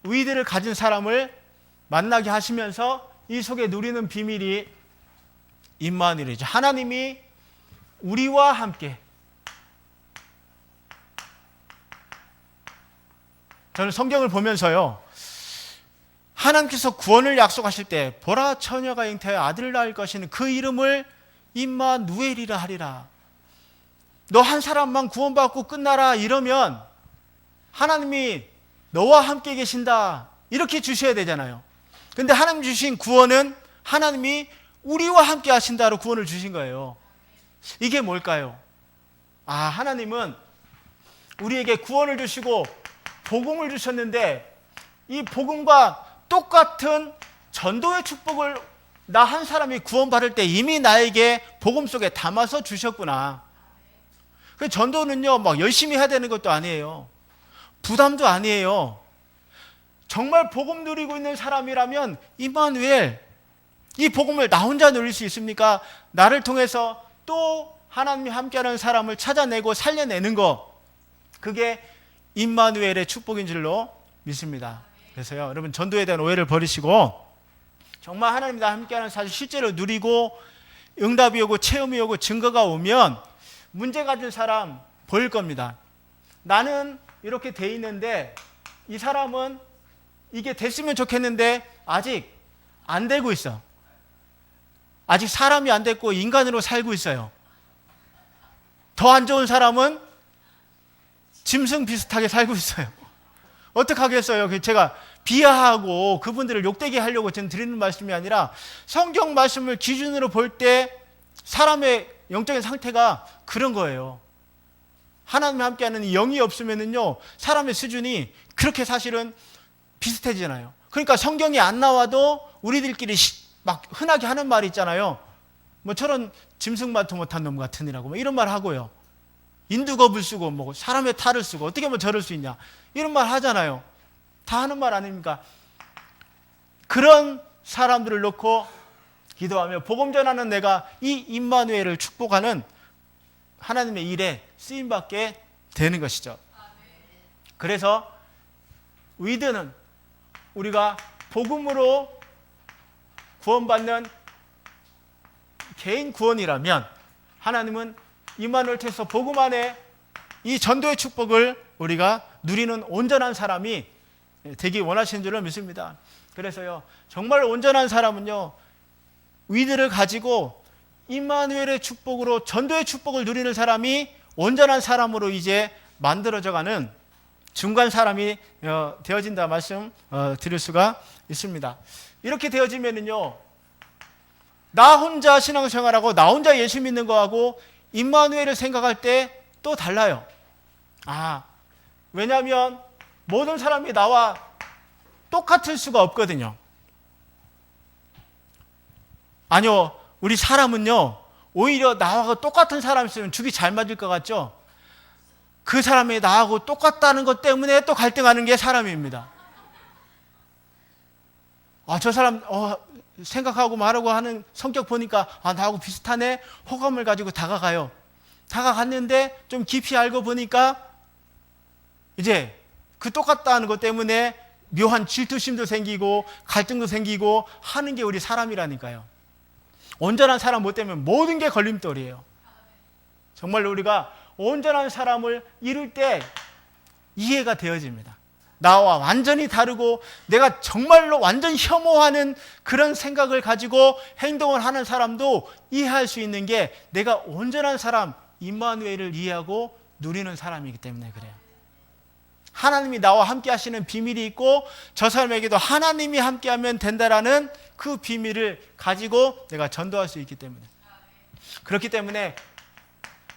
위대를 가진 사람을 만나게 하시면서 이 속에 누리는 비밀이 임마누엘이죠. 하나님이 우리와 함께. 저는 성경을 보면서요, 하나님께서 구원을 약속하실 때 보라 처녀가 잉태하여 아들을 낳을 것이는 그 이름을 임마누엘이라 하리라. 너 한 사람만 구원받고 끝나라 이러면 하나님이 너와 함께 계신다 이렇게 주셔야 되잖아요. 근데 하나님 주신 구원은 하나님이 우리와 함께 하신다로 구원을 주신 거예요. 이게 뭘까요? 하나님은 우리에게 구원을 주시고 복음을 주셨는데 이 복음과 똑같은 전도의 축복을 나 한 사람이 구원받을 때 이미 나에게 복음 속에 담아서 주셨구나. 그 전도는요, 막 열심히 해야 되는 것도 아니에요. 부담도 아니에요. 정말 복음 누리고 있는 사람이라면 임마누엘, 이 복음을 나 혼자 누릴 수 있습니까? 나를 통해서 또 하나님이 함께하는 사람을 찾아내고 살려내는 거, 그게 임마누엘의 축복인 줄로 믿습니다. 그래서요, 여러분 전도에 대한 오해를 버리시고 정말 하나님과 함께하는 사실 실제로 누리고 응답이 오고 체험이 오고 증거가 오면 문제 가진 사람 보일 겁니다. 나는 이렇게 돼 있는데 이 사람은 이게 됐으면 좋겠는데 아직 안 되고 있어. 아직 사람이 안 됐고 인간으로 살고 있어요. 더 안 좋은 사람은 짐승 비슷하게 살고 있어요. 어떡하겠어요? 제가 비하하고 그분들을 욕되게 하려고 저는 드리는 말씀이 아니라 성경 말씀을 기준으로 볼 때 사람의 영적인 상태가 그런 거예요. 하나님과 함께하는 영이 없으면은요, 사람의 수준이 그렇게 사실은 비슷해지잖아요. 그러니까 성경이 안 나와도 우리들끼리 막 흔하게 하는 말이 있잖아요. 뭐 저런 짐승만도 못한 놈 같으니라고 뭐 이런 말 하고요. 인두겁을 쓰고 뭐 사람의 탈을 쓰고 어떻게 하면 저럴 수 있냐 이런 말 하잖아요. 다 하는 말 아닙니까? 그런 사람들을 놓고 기도하며 복음 전하는 내가 이 임마누엘을 축복하는 하나님의 일에 쓰임받게 되는 것이죠. 그래서 위드는 우리가 복음으로 구원받는 개인 구원이라면 하나님은 임마누엘 통해서 복음 안에 이 전도의 축복을 우리가 누리는 온전한 사람이 되기 원하시는 줄로 믿습니다. 그래서요, 정말 온전한 사람은요, 위드를 가지고 임마누엘의 축복으로 전도의 축복을 누리는 사람이 온전한 사람으로 이제 만들어져가는 중간 사람이 되어진다 말씀 드릴 수가 있습니다. 이렇게 되어지면은요, 나 혼자 신앙생활하고 나 혼자 예수 믿는 거하고 임마누엘을 생각할 때 또 달라요. 왜냐하면 모든 사람이 나와 똑같을 수가 없거든요. 아니요, 우리 사람은요, 오히려 나하고 똑같은 사람 있으면 죽이 잘 맞을 것 같죠? 그 사람이 나하고 똑같다는 것 때문에 또 갈등하는 게 사람입니다. 저 사람 생각하고 말하고 하는 성격 보니까 나하고 비슷하네, 호감을 가지고 다가가요. 다가갔는데 좀 깊이 알고 보니까 이제 그 똑같다는 것 때문에 묘한 질투심도 생기고 갈등도 생기고 하는 게 우리 사람이라니까요. 온전한 사람 못 되면 모든 게 걸림돌이에요. 정말 우리가 온전한 사람을 이룰 때 이해가 되어집니다. 나와 완전히 다르고 내가 정말로 완전 혐오하는 그런 생각을 가지고 행동을 하는 사람도 이해할 수 있는 게 내가 온전한 사람 임마누엘을 이해하고 누리는 사람이기 때문에 그래요. 하나님이 나와 함께 하시는 비밀이 있고 저 사람에게도 하나님이 함께하면 된다라는 그 비밀을 가지고 내가 전도할 수 있기 때문에, 그렇기 때문에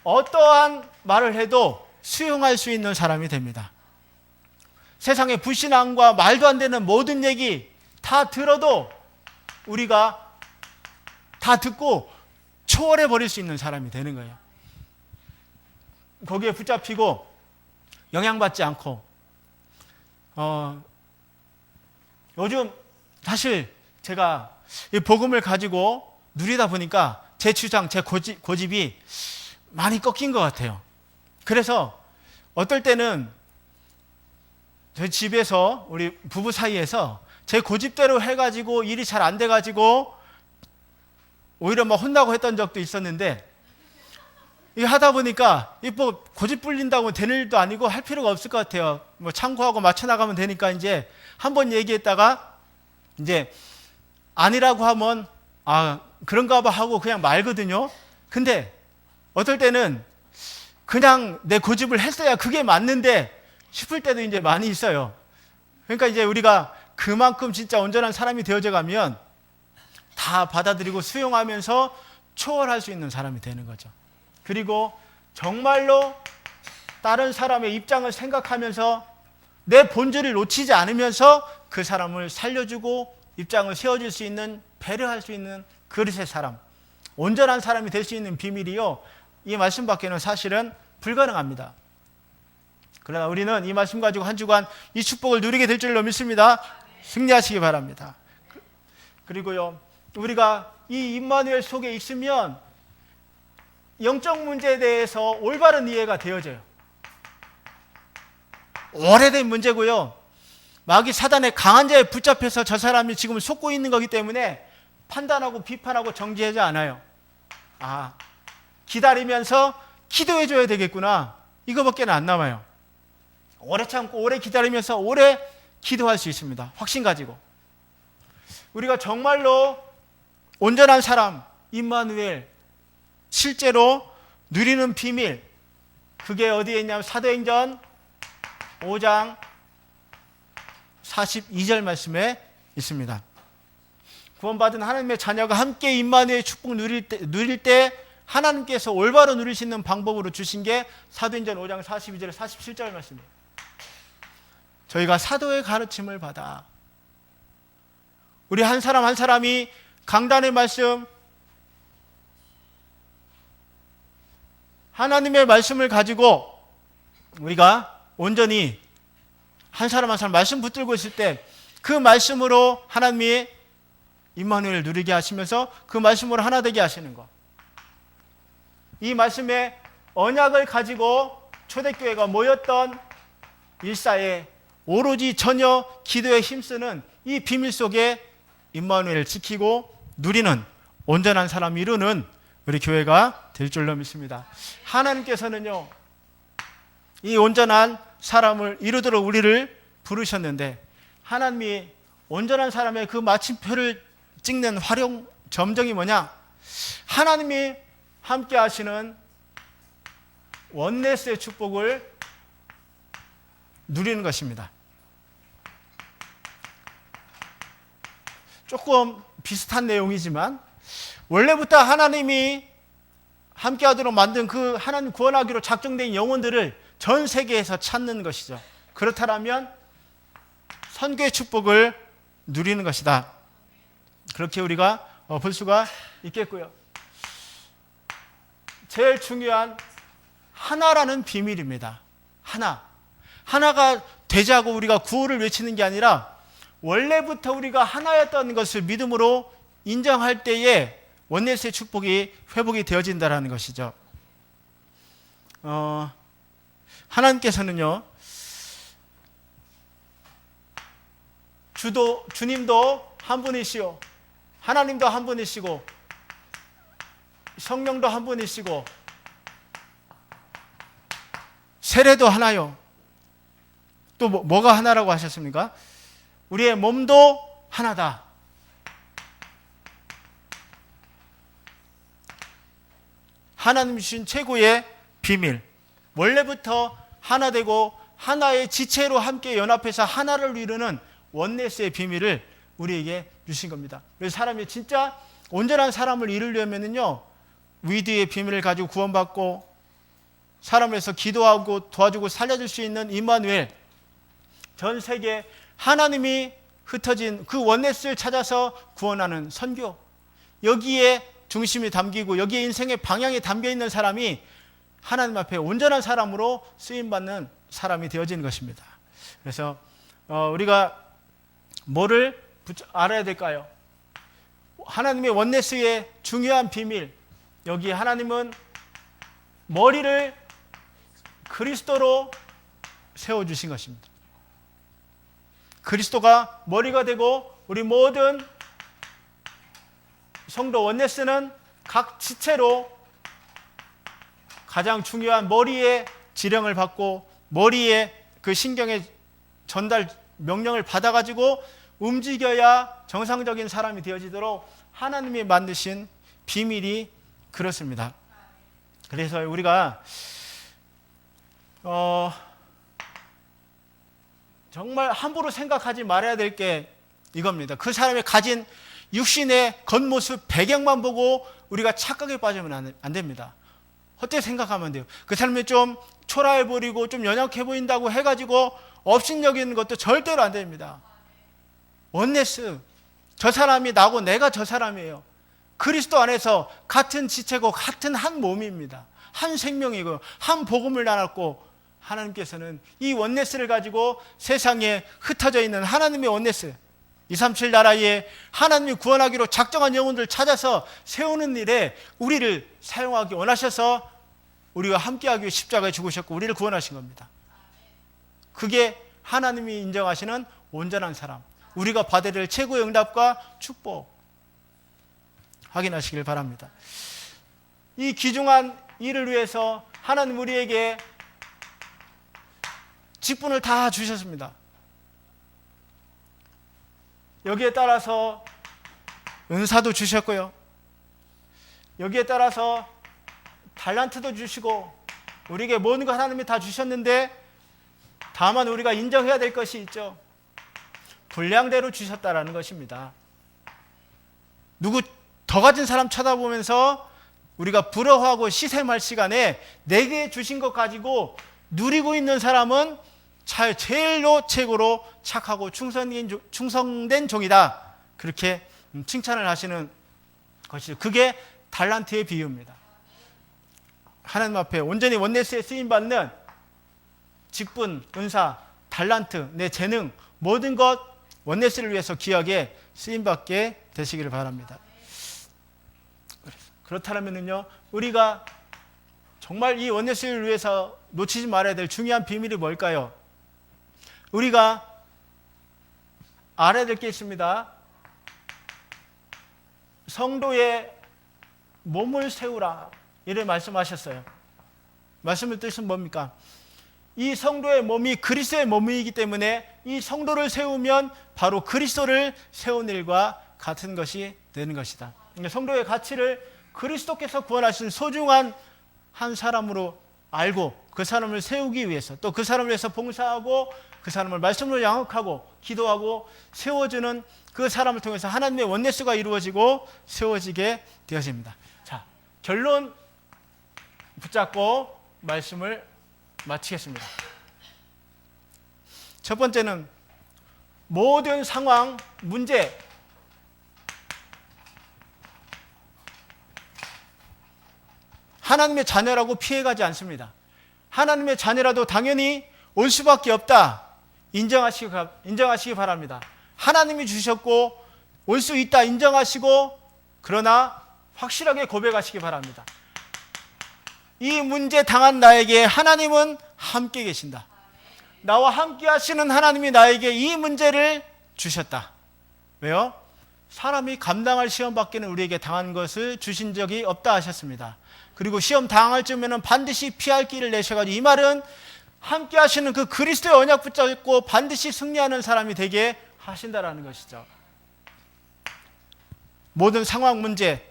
어떠한 말을 해도 수용할 수 있는 사람이 됩니다. 세상의 불신앙과 말도 안 되는 모든 얘기 다 들어도 우리가 다 듣고 초월해 버릴 수 있는 사람이 되는 거예요. 거기에 붙잡히고 영향받지 않고, 요즘 사실 제가 이 복음을 가지고 누리다 보니까 제 주장, 제 고집이 많이 꺾인 것 같아요. 그래서 어떨 때는 저희 집에서 우리 부부 사이에서 제 고집대로 해가지고 일이 잘 안 돼가지고 오히려 막 혼나고 했던 적도 있었는데, 이거 하다 보니까 뭐 고집 불린다고 되는 일도 아니고 할 필요가 없을 것 같아요. 뭐 참고하고 맞춰 나가면 되니까 이제 한번 얘기했다가 이제 아니라고 하면 그런가 봐 하고 그냥 말거든요. 근데 어떨 때는 그냥 내 고집을 했어야 그게 맞는데 싶을 때도 이제 많이 있어요. 그러니까 이제 우리가 그만큼 진짜 온전한 사람이 되어져 가면 다 받아들이고 수용하면서 초월할 수 있는 사람이 되는 거죠. 그리고 정말로 다른 사람의 입장을 생각하면서 내 본질을 놓치지 않으면서 그 사람을 살려주고 입장을 세워줄 수 있는, 배려할 수 있는 그릇의 사람, 온전한 사람이 될 수 있는 비밀이요, 이 말씀 밖에는 사실은 불가능합니다. 그러나 우리는 이 말씀 가지고 한 주간 이 축복을 누리게 될 줄로 믿습니다. 승리하시기 바랍니다. 그리고요, 우리가 이 임마누엘 속에 있으면 영적 문제에 대해서 올바른 이해가 되어져요. 오래된 문제고요, 마귀 사단의 강한 자에 붙잡혀서 저 사람이 지금 속고 있는 거기 때문에 판단하고 비판하고 정죄하지 않아요. 기다리면서 기도해 줘야 되겠구나, 이거밖에 안 남아요. 오래 참고 오래 기다리면서 오래 기도할 수 있습니다. 확신 가지고. 우리가 정말로 온전한 사람 임마누엘 실제로 누리는 비밀, 그게 어디에 있냐면 사도행전 5장 42절 말씀에 있습니다. 구원받은 하나님의 자녀가 함께 임마누엘 축복 누릴 때 하나님께서 올바로 누릴 수 있는 방법으로 주신 게 사도행전 5장 42절 47절 말씀이에요. 저희가 사도의 가르침을 받아, 우리 한 사람 한 사람이 강단의 말씀, 하나님의 말씀을 가지고 우리가 온전히 한 사람 한 사람 말씀 붙들고 있을 때 그 말씀으로 하나님이 임마누엘을 누리게 하시면서 그 말씀으로 하나 되게 하시는 것, 이 말씀의 언약을 가지고 초대교회가 모였던 일사에 오로지 전혀 기도에 힘쓰는 이 비밀 속에 임마누엘을 지키고 누리는 온전한 사람 이루는 우리 교회가 될 줄로 믿습니다. 하나님께서는요, 이 온전한 사람을 이루도록 우리를 부르셨는데, 하나님이 온전한 사람의 그 마침표를 찍는 활용 점정이 뭐냐? 하나님이 함께 하시는 원네스의 축복을 누리는 것입니다. 조금 비슷한 내용이지만 원래부터 하나님이 함께 하도록 만든 그 하나님 구원하기로 작정된 영혼들을 전 세계에서 찾는 것이죠. 그렇다면 선교의 축복을 누리는 것이다. 그렇게 우리가 볼 수가 있겠고요. 제일 중요한 하나라는 비밀입니다. 하나가 되자고 우리가 구호를 외치는 게 아니라 원래부터 우리가 하나였다는 것을 믿음으로 인정할 때에 원네스의 축복이 회복이 되어진다는 것이죠. 하나님께서는요, 주님도 한 분이시오, 하나님도 한 분이시고 성령도 한 분이시고 세례도 하나요. 또 뭐가 하나라고 하셨습니까? 우리의 몸도 하나다. 하나님 주신 최고의 비밀, 원래부터 하나 되고 하나의 지체로 함께 연합해서 하나를 이루는 원네스의 비밀을 우리에게 주신 겁니다. 그래서 사람이 진짜 온전한 사람을 이루려면요, 위드의 비밀을 가지고 구원받고 사람에서 기도하고 도와주고 살려줄 수 있는 임마누엘, 전 세계 하나님이 흩어진 그 원네스를 찾아서 구원하는 선교, 여기에 중심이 담기고 여기에 인생의 방향이 담겨있는 사람이 하나님 앞에 온전한 사람으로 쓰임받는 사람이 되어지는 것입니다. 그래서 우리가 뭐를 알아야 될까요? 하나님의 원네스의 중요한 비밀, 여기 하나님은 머리를 그리스도로 세워주신 것입니다. 그리스도가 머리가 되고 우리 모든 성도 원네스는 각 지체로 가장 중요한 머리의 지령을 받고 머리의 그 신경의 전달 명령을 받아가지고 움직여야 정상적인 사람이 되어지도록 하나님이 만드신 비밀이 그렇습니다. 그래서 우리가 정말 함부로 생각하지 말아야 될 게 이겁니다. 그 사람이 가진 육신의 겉모습 배경만 보고 우리가 착각에 빠지면 안 됩니다. 헛되이 생각하면 돼요. 그 사람이 좀 초라해 보이고 좀 연약해 보인다고 해가지고 업신여기는 것도 절대로 안 됩니다. 원네스, 저 사람이 나고 내가 저 사람이에요. 그리스도 안에서 같은 지체고 같은 한 몸입니다. 한 생명이고 한 복음을 나눴고, 하나님께서는 이 원네스를 가지고 세상에 흩어져 있는 하나님의 원네스, 237 나라에 하나님이 구원하기로 작정한 영혼들을 찾아서 세우는 일에 우리를 사용하기 원하셔서 우리와 함께하기 위해 십자가에 죽으셨고 우리를 구원하신 겁니다. 그게 하나님이 인정하시는 온전한 사람, 우리가 받아야 될 최고의 응답과 축복 확인하시길 바랍니다. 이 귀중한 일을 위해서 하나님 우리에게 직분을 다 주셨습니다. 여기에 따라서 은사도 주셨고요, 여기에 따라서 달란트도 주시고 우리에게 모든 것 하나님이 다 주셨는데, 다만 우리가 인정해야 될 것이 있죠. 분량대로 주셨다라는 것입니다. 누구 더 가진 사람 쳐다보면서 우리가 부러워하고 시샘할 시간에 내게 주신 것 가지고 누리고 있는 사람은 제일로 최고로 착하고 충성된 종이다, 그렇게 칭찬을 하시는 것이죠. 그게 달란트의 비유입니다. 하나님 앞에 온전히 원네스에 쓰임받는 직분, 은사, 달란트, 내 재능, 모든 것 원네스를 위해서 귀하게 쓰임받게 되시기를 바랍니다. 그렇다면요, 우리가 정말 이 원네스를 위해서 놓치지 말아야 될 중요한 비밀이 뭘까요? 우리가 알아야 될 게 있습니다. 성도의 몸을 세우라, 이래 말씀하셨어요. 말씀의 뜻은 뭡니까? 이 성도의 몸이 그리스도의 몸이기 때문에 이 성도를 세우면 바로 그리스도를 세운 일과 같은 것이 되는 것이다. 성도의 가치를 그리스도께서 구원하신 소중한 한 사람으로 알고 그 사람을 세우기 위해서, 또 그 사람을 위해서 봉사하고 그 사람을 말씀으로 양육하고 기도하고 세워주는 그 사람을 통해서 하나님의 원내스가 이루어지고 세워지게 되어집니다. 자, 결론 붙잡고 말씀을 마치겠습니다. 첫 번째는 모든 상황, 문제, 하나님의 자녀라고 피해가지 않습니다. 하나님의 자녀라도 당연히 올 수밖에 없다. 인정하시기 바랍니다. 하나님이 주셨고 올 수 있다 인정하시고, 그러나 확실하게 고백하시기 바랍니다. 이 문제 당한 나에게 하나님은 함께 계신다. 나와 함께 하시는 하나님이 나에게 이 문제를 주셨다. 왜요? 사람이 감당할 시험 밖에는 우리에게 당한 것을 주신 적이 없다 하셨습니다. 그리고 시험 당할 쯤에는 반드시 피할 길을 내셔가지고, 이 말은 함께 하시는 그 그리스도의 언약 붙잡고 반드시 승리하는 사람이 되게 하신다라는 것이죠. 모든 상황, 문제,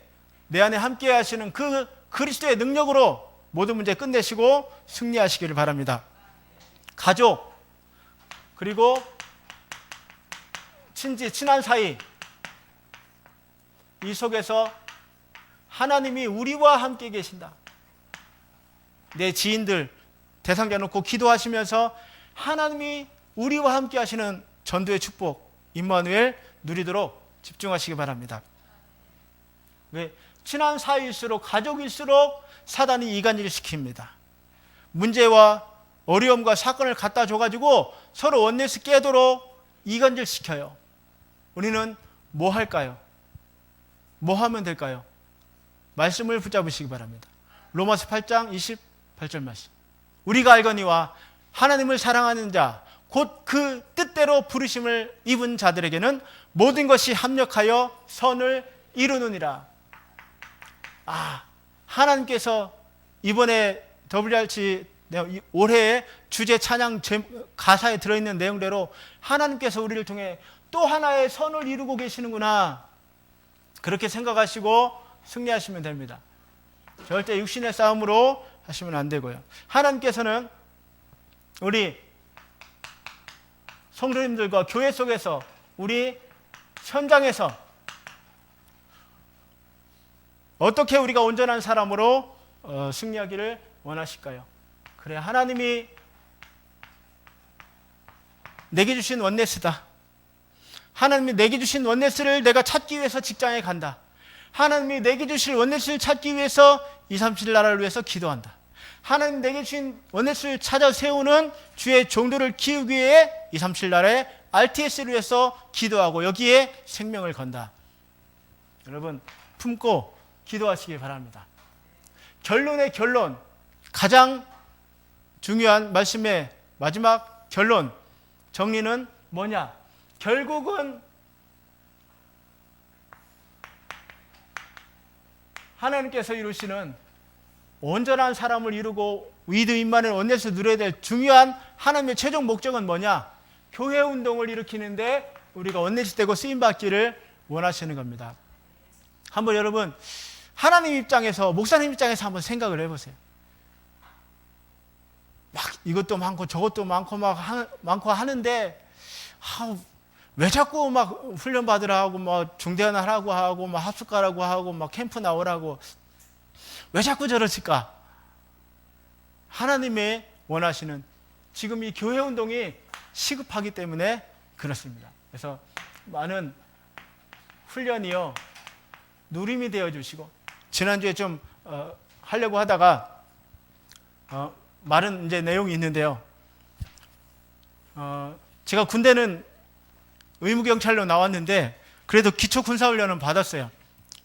내 안에 함께 하시는 그 그리스도의 능력으로 모든 문제 끝내시고 승리하시기를 바랍니다. 가족, 그리고 친한 사이, 이 속에서 하나님이 우리와 함께 계신다. 내 지인들 대상자 놓고 기도하시면서 하나님이 우리와 함께 하시는 전도의 축복 임마누엘 누리도록 집중하시기 바랍니다. 왜? 친한 사이일수록, 가족일수록 사단이 이간질을 시킵니다. 문제와 어려움과 사건을 갖다 줘가지고 서로 원내스 깨도록 이간질 시켜요. 우리는 뭐 할까요? 뭐 하면 될까요? 말씀을 붙잡으시기 바랍니다. 로마서 8장 28절 말씀. 우리가 알거니와 하나님을 사랑하는 자, 곧 그 뜻대로 부르심을 입은 자들에게는 모든 것이 합력하여 선을 이루느니라. 하나님께서 이번에 WRC 올해의 주제 찬양 가사에 들어있는 내용대로 하나님께서 우리를 통해 또 하나의 선을 이루고 계시는구나, 그렇게 생각하시고 승리하시면 됩니다. 절대 육신의 싸움으로 하시면 안 되고요. 하나님께서는 우리 성도님들과 교회 속에서, 우리 현장에서 어떻게 우리가 온전한 사람으로 승리하기를 원하실까요? 그래, 하나님이 내게 주신 원네스다. 하나님이 내게 주신 원네스를 내가 찾기 위해서 직장에 간다. 하나님이 내게 주실 원네스를 찾기 위해서 237 나라를 위해서 기도한다. 하나님 내게 주신 원네스를 찾아 세우는 주의 종도를 키우기 위해 237 나라의 RTS를 위해서 기도하고 여기에 생명을 건다. 여러분, 품고 기도하시기 바랍니다. 결론의 결론, 가장 중요한 말씀의 마지막 결론, 정리는 뭐냐? 결국은 하나님께서 이루시는 온전한 사람을 이루고 위드 임마누엘 원내에서 누려야 될 중요한 하나님의 최종 목적은 뭐냐? 교회 운동을 일으키는데 우리가 원내시 되고 쓰임받기를 원하시는 겁니다. 한번 여러분, 하나님 입장에서, 목사님 입장에서 한번 생각을 해보세요. 막 이것도 많고 저것도 많고 많고 하는데 왜 자꾸 막 훈련 받으라고 막 중대한 하라고 하고 막 합숙 가라고 하고 막 캠프 나오라고 왜 자꾸 저러실까? 하나님의 원하시는 지금 이 교회 운동이 시급하기 때문에 그렇습니다. 그래서 많은 훈련이요 누림이 되어 주시고, 지난주에 좀 하려고 하다가 말은 이제 내용이 있는데요. 제가 군대는 의무경찰로 나왔는데 그래도 기초군사훈련은 받았어요.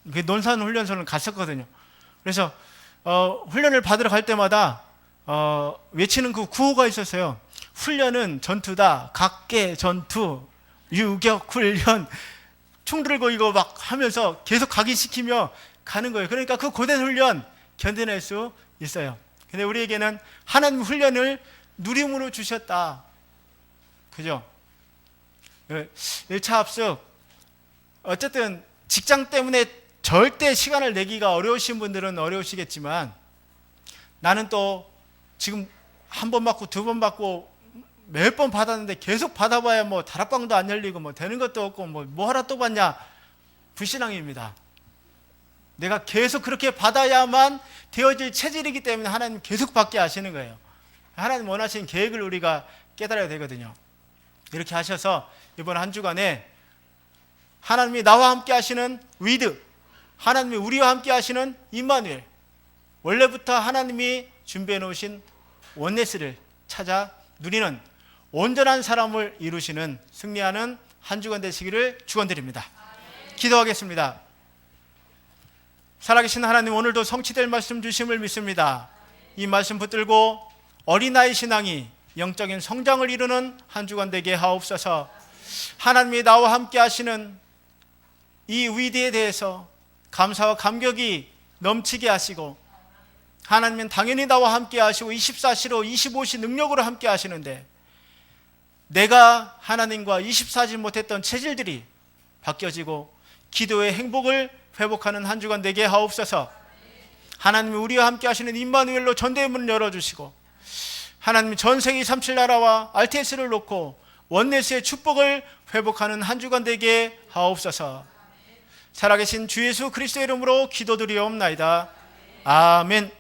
논산훈련소는 갔었거든요. 그래서 훈련을 받으러 갈 때마다 외치는 그 구호가 있었어요. 훈련은 전투다. 각계 전투, 유격 훈련, 총 들고 이거 막 하면서 계속 각인시키며 가는 거예요. 그러니까 그 고된 훈련 견뎌낼 수 있어요. 근데 우리에게는 하나님 훈련을 누림으로 주셨다. 그죠? 1차 합숙, 어쨌든 직장 때문에 절대 시간을 내기가 어려우신 분들은 어려우시겠지만, 나는 또 지금 한 번 받고 두 번 받고 몇 번 받았는데 계속 받아봐야 뭐 다락방도 안 열리고 뭐 되는 것도 없고 뭐 하러 또 받냐, 불신앙입니다. 내가 계속 그렇게 받아야만 되어질 체질이기 때문에 하나님 계속 받게 하시는 거예요. 하나님 원하시는 계획을 우리가 깨달아야 되거든요. 이렇게 하셔서 이번 한 주간에 하나님이 나와 함께 하시는 위드, 하나님이 우리와 함께 하시는 임마누엘, 원래부터 하나님이 준비해 놓으신 원네스를 찾아 누리는 온전한 사람을 이루시는 승리하는 한 주간 되시기를 축원드립니다. 기도하겠습니다. 살아계신 하나님, 오늘도 성취될 말씀 주심을 믿습니다. 이 말씀 붙들고 어린아이 신앙이 영적인 성장을 이루는 한 주간 되게 하옵소서. 하나님이 나와 함께 하시는 이 위대에 대해서 감사와 감격이 넘치게 하시고, 하나님은 당연히 나와 함께 하시고 24시로 25시 능력으로 함께 하시는데, 내가 하나님과 24시 못했던 체질들이 바뀌어지고 기도의 행복을 회복하는 한 주간 되게 하옵소서. 하나님이 우리와 함께 하시는 임마누엘로 전대의 문을 열어주시고, 하나님이 전세기 37나라와 RTS를 놓고 원네스의 축복을 회복하는 한 주간 되게 하옵소서. 살아계신 주 예수 그리스도의 이름으로 기도드리옵나이다. 아멘.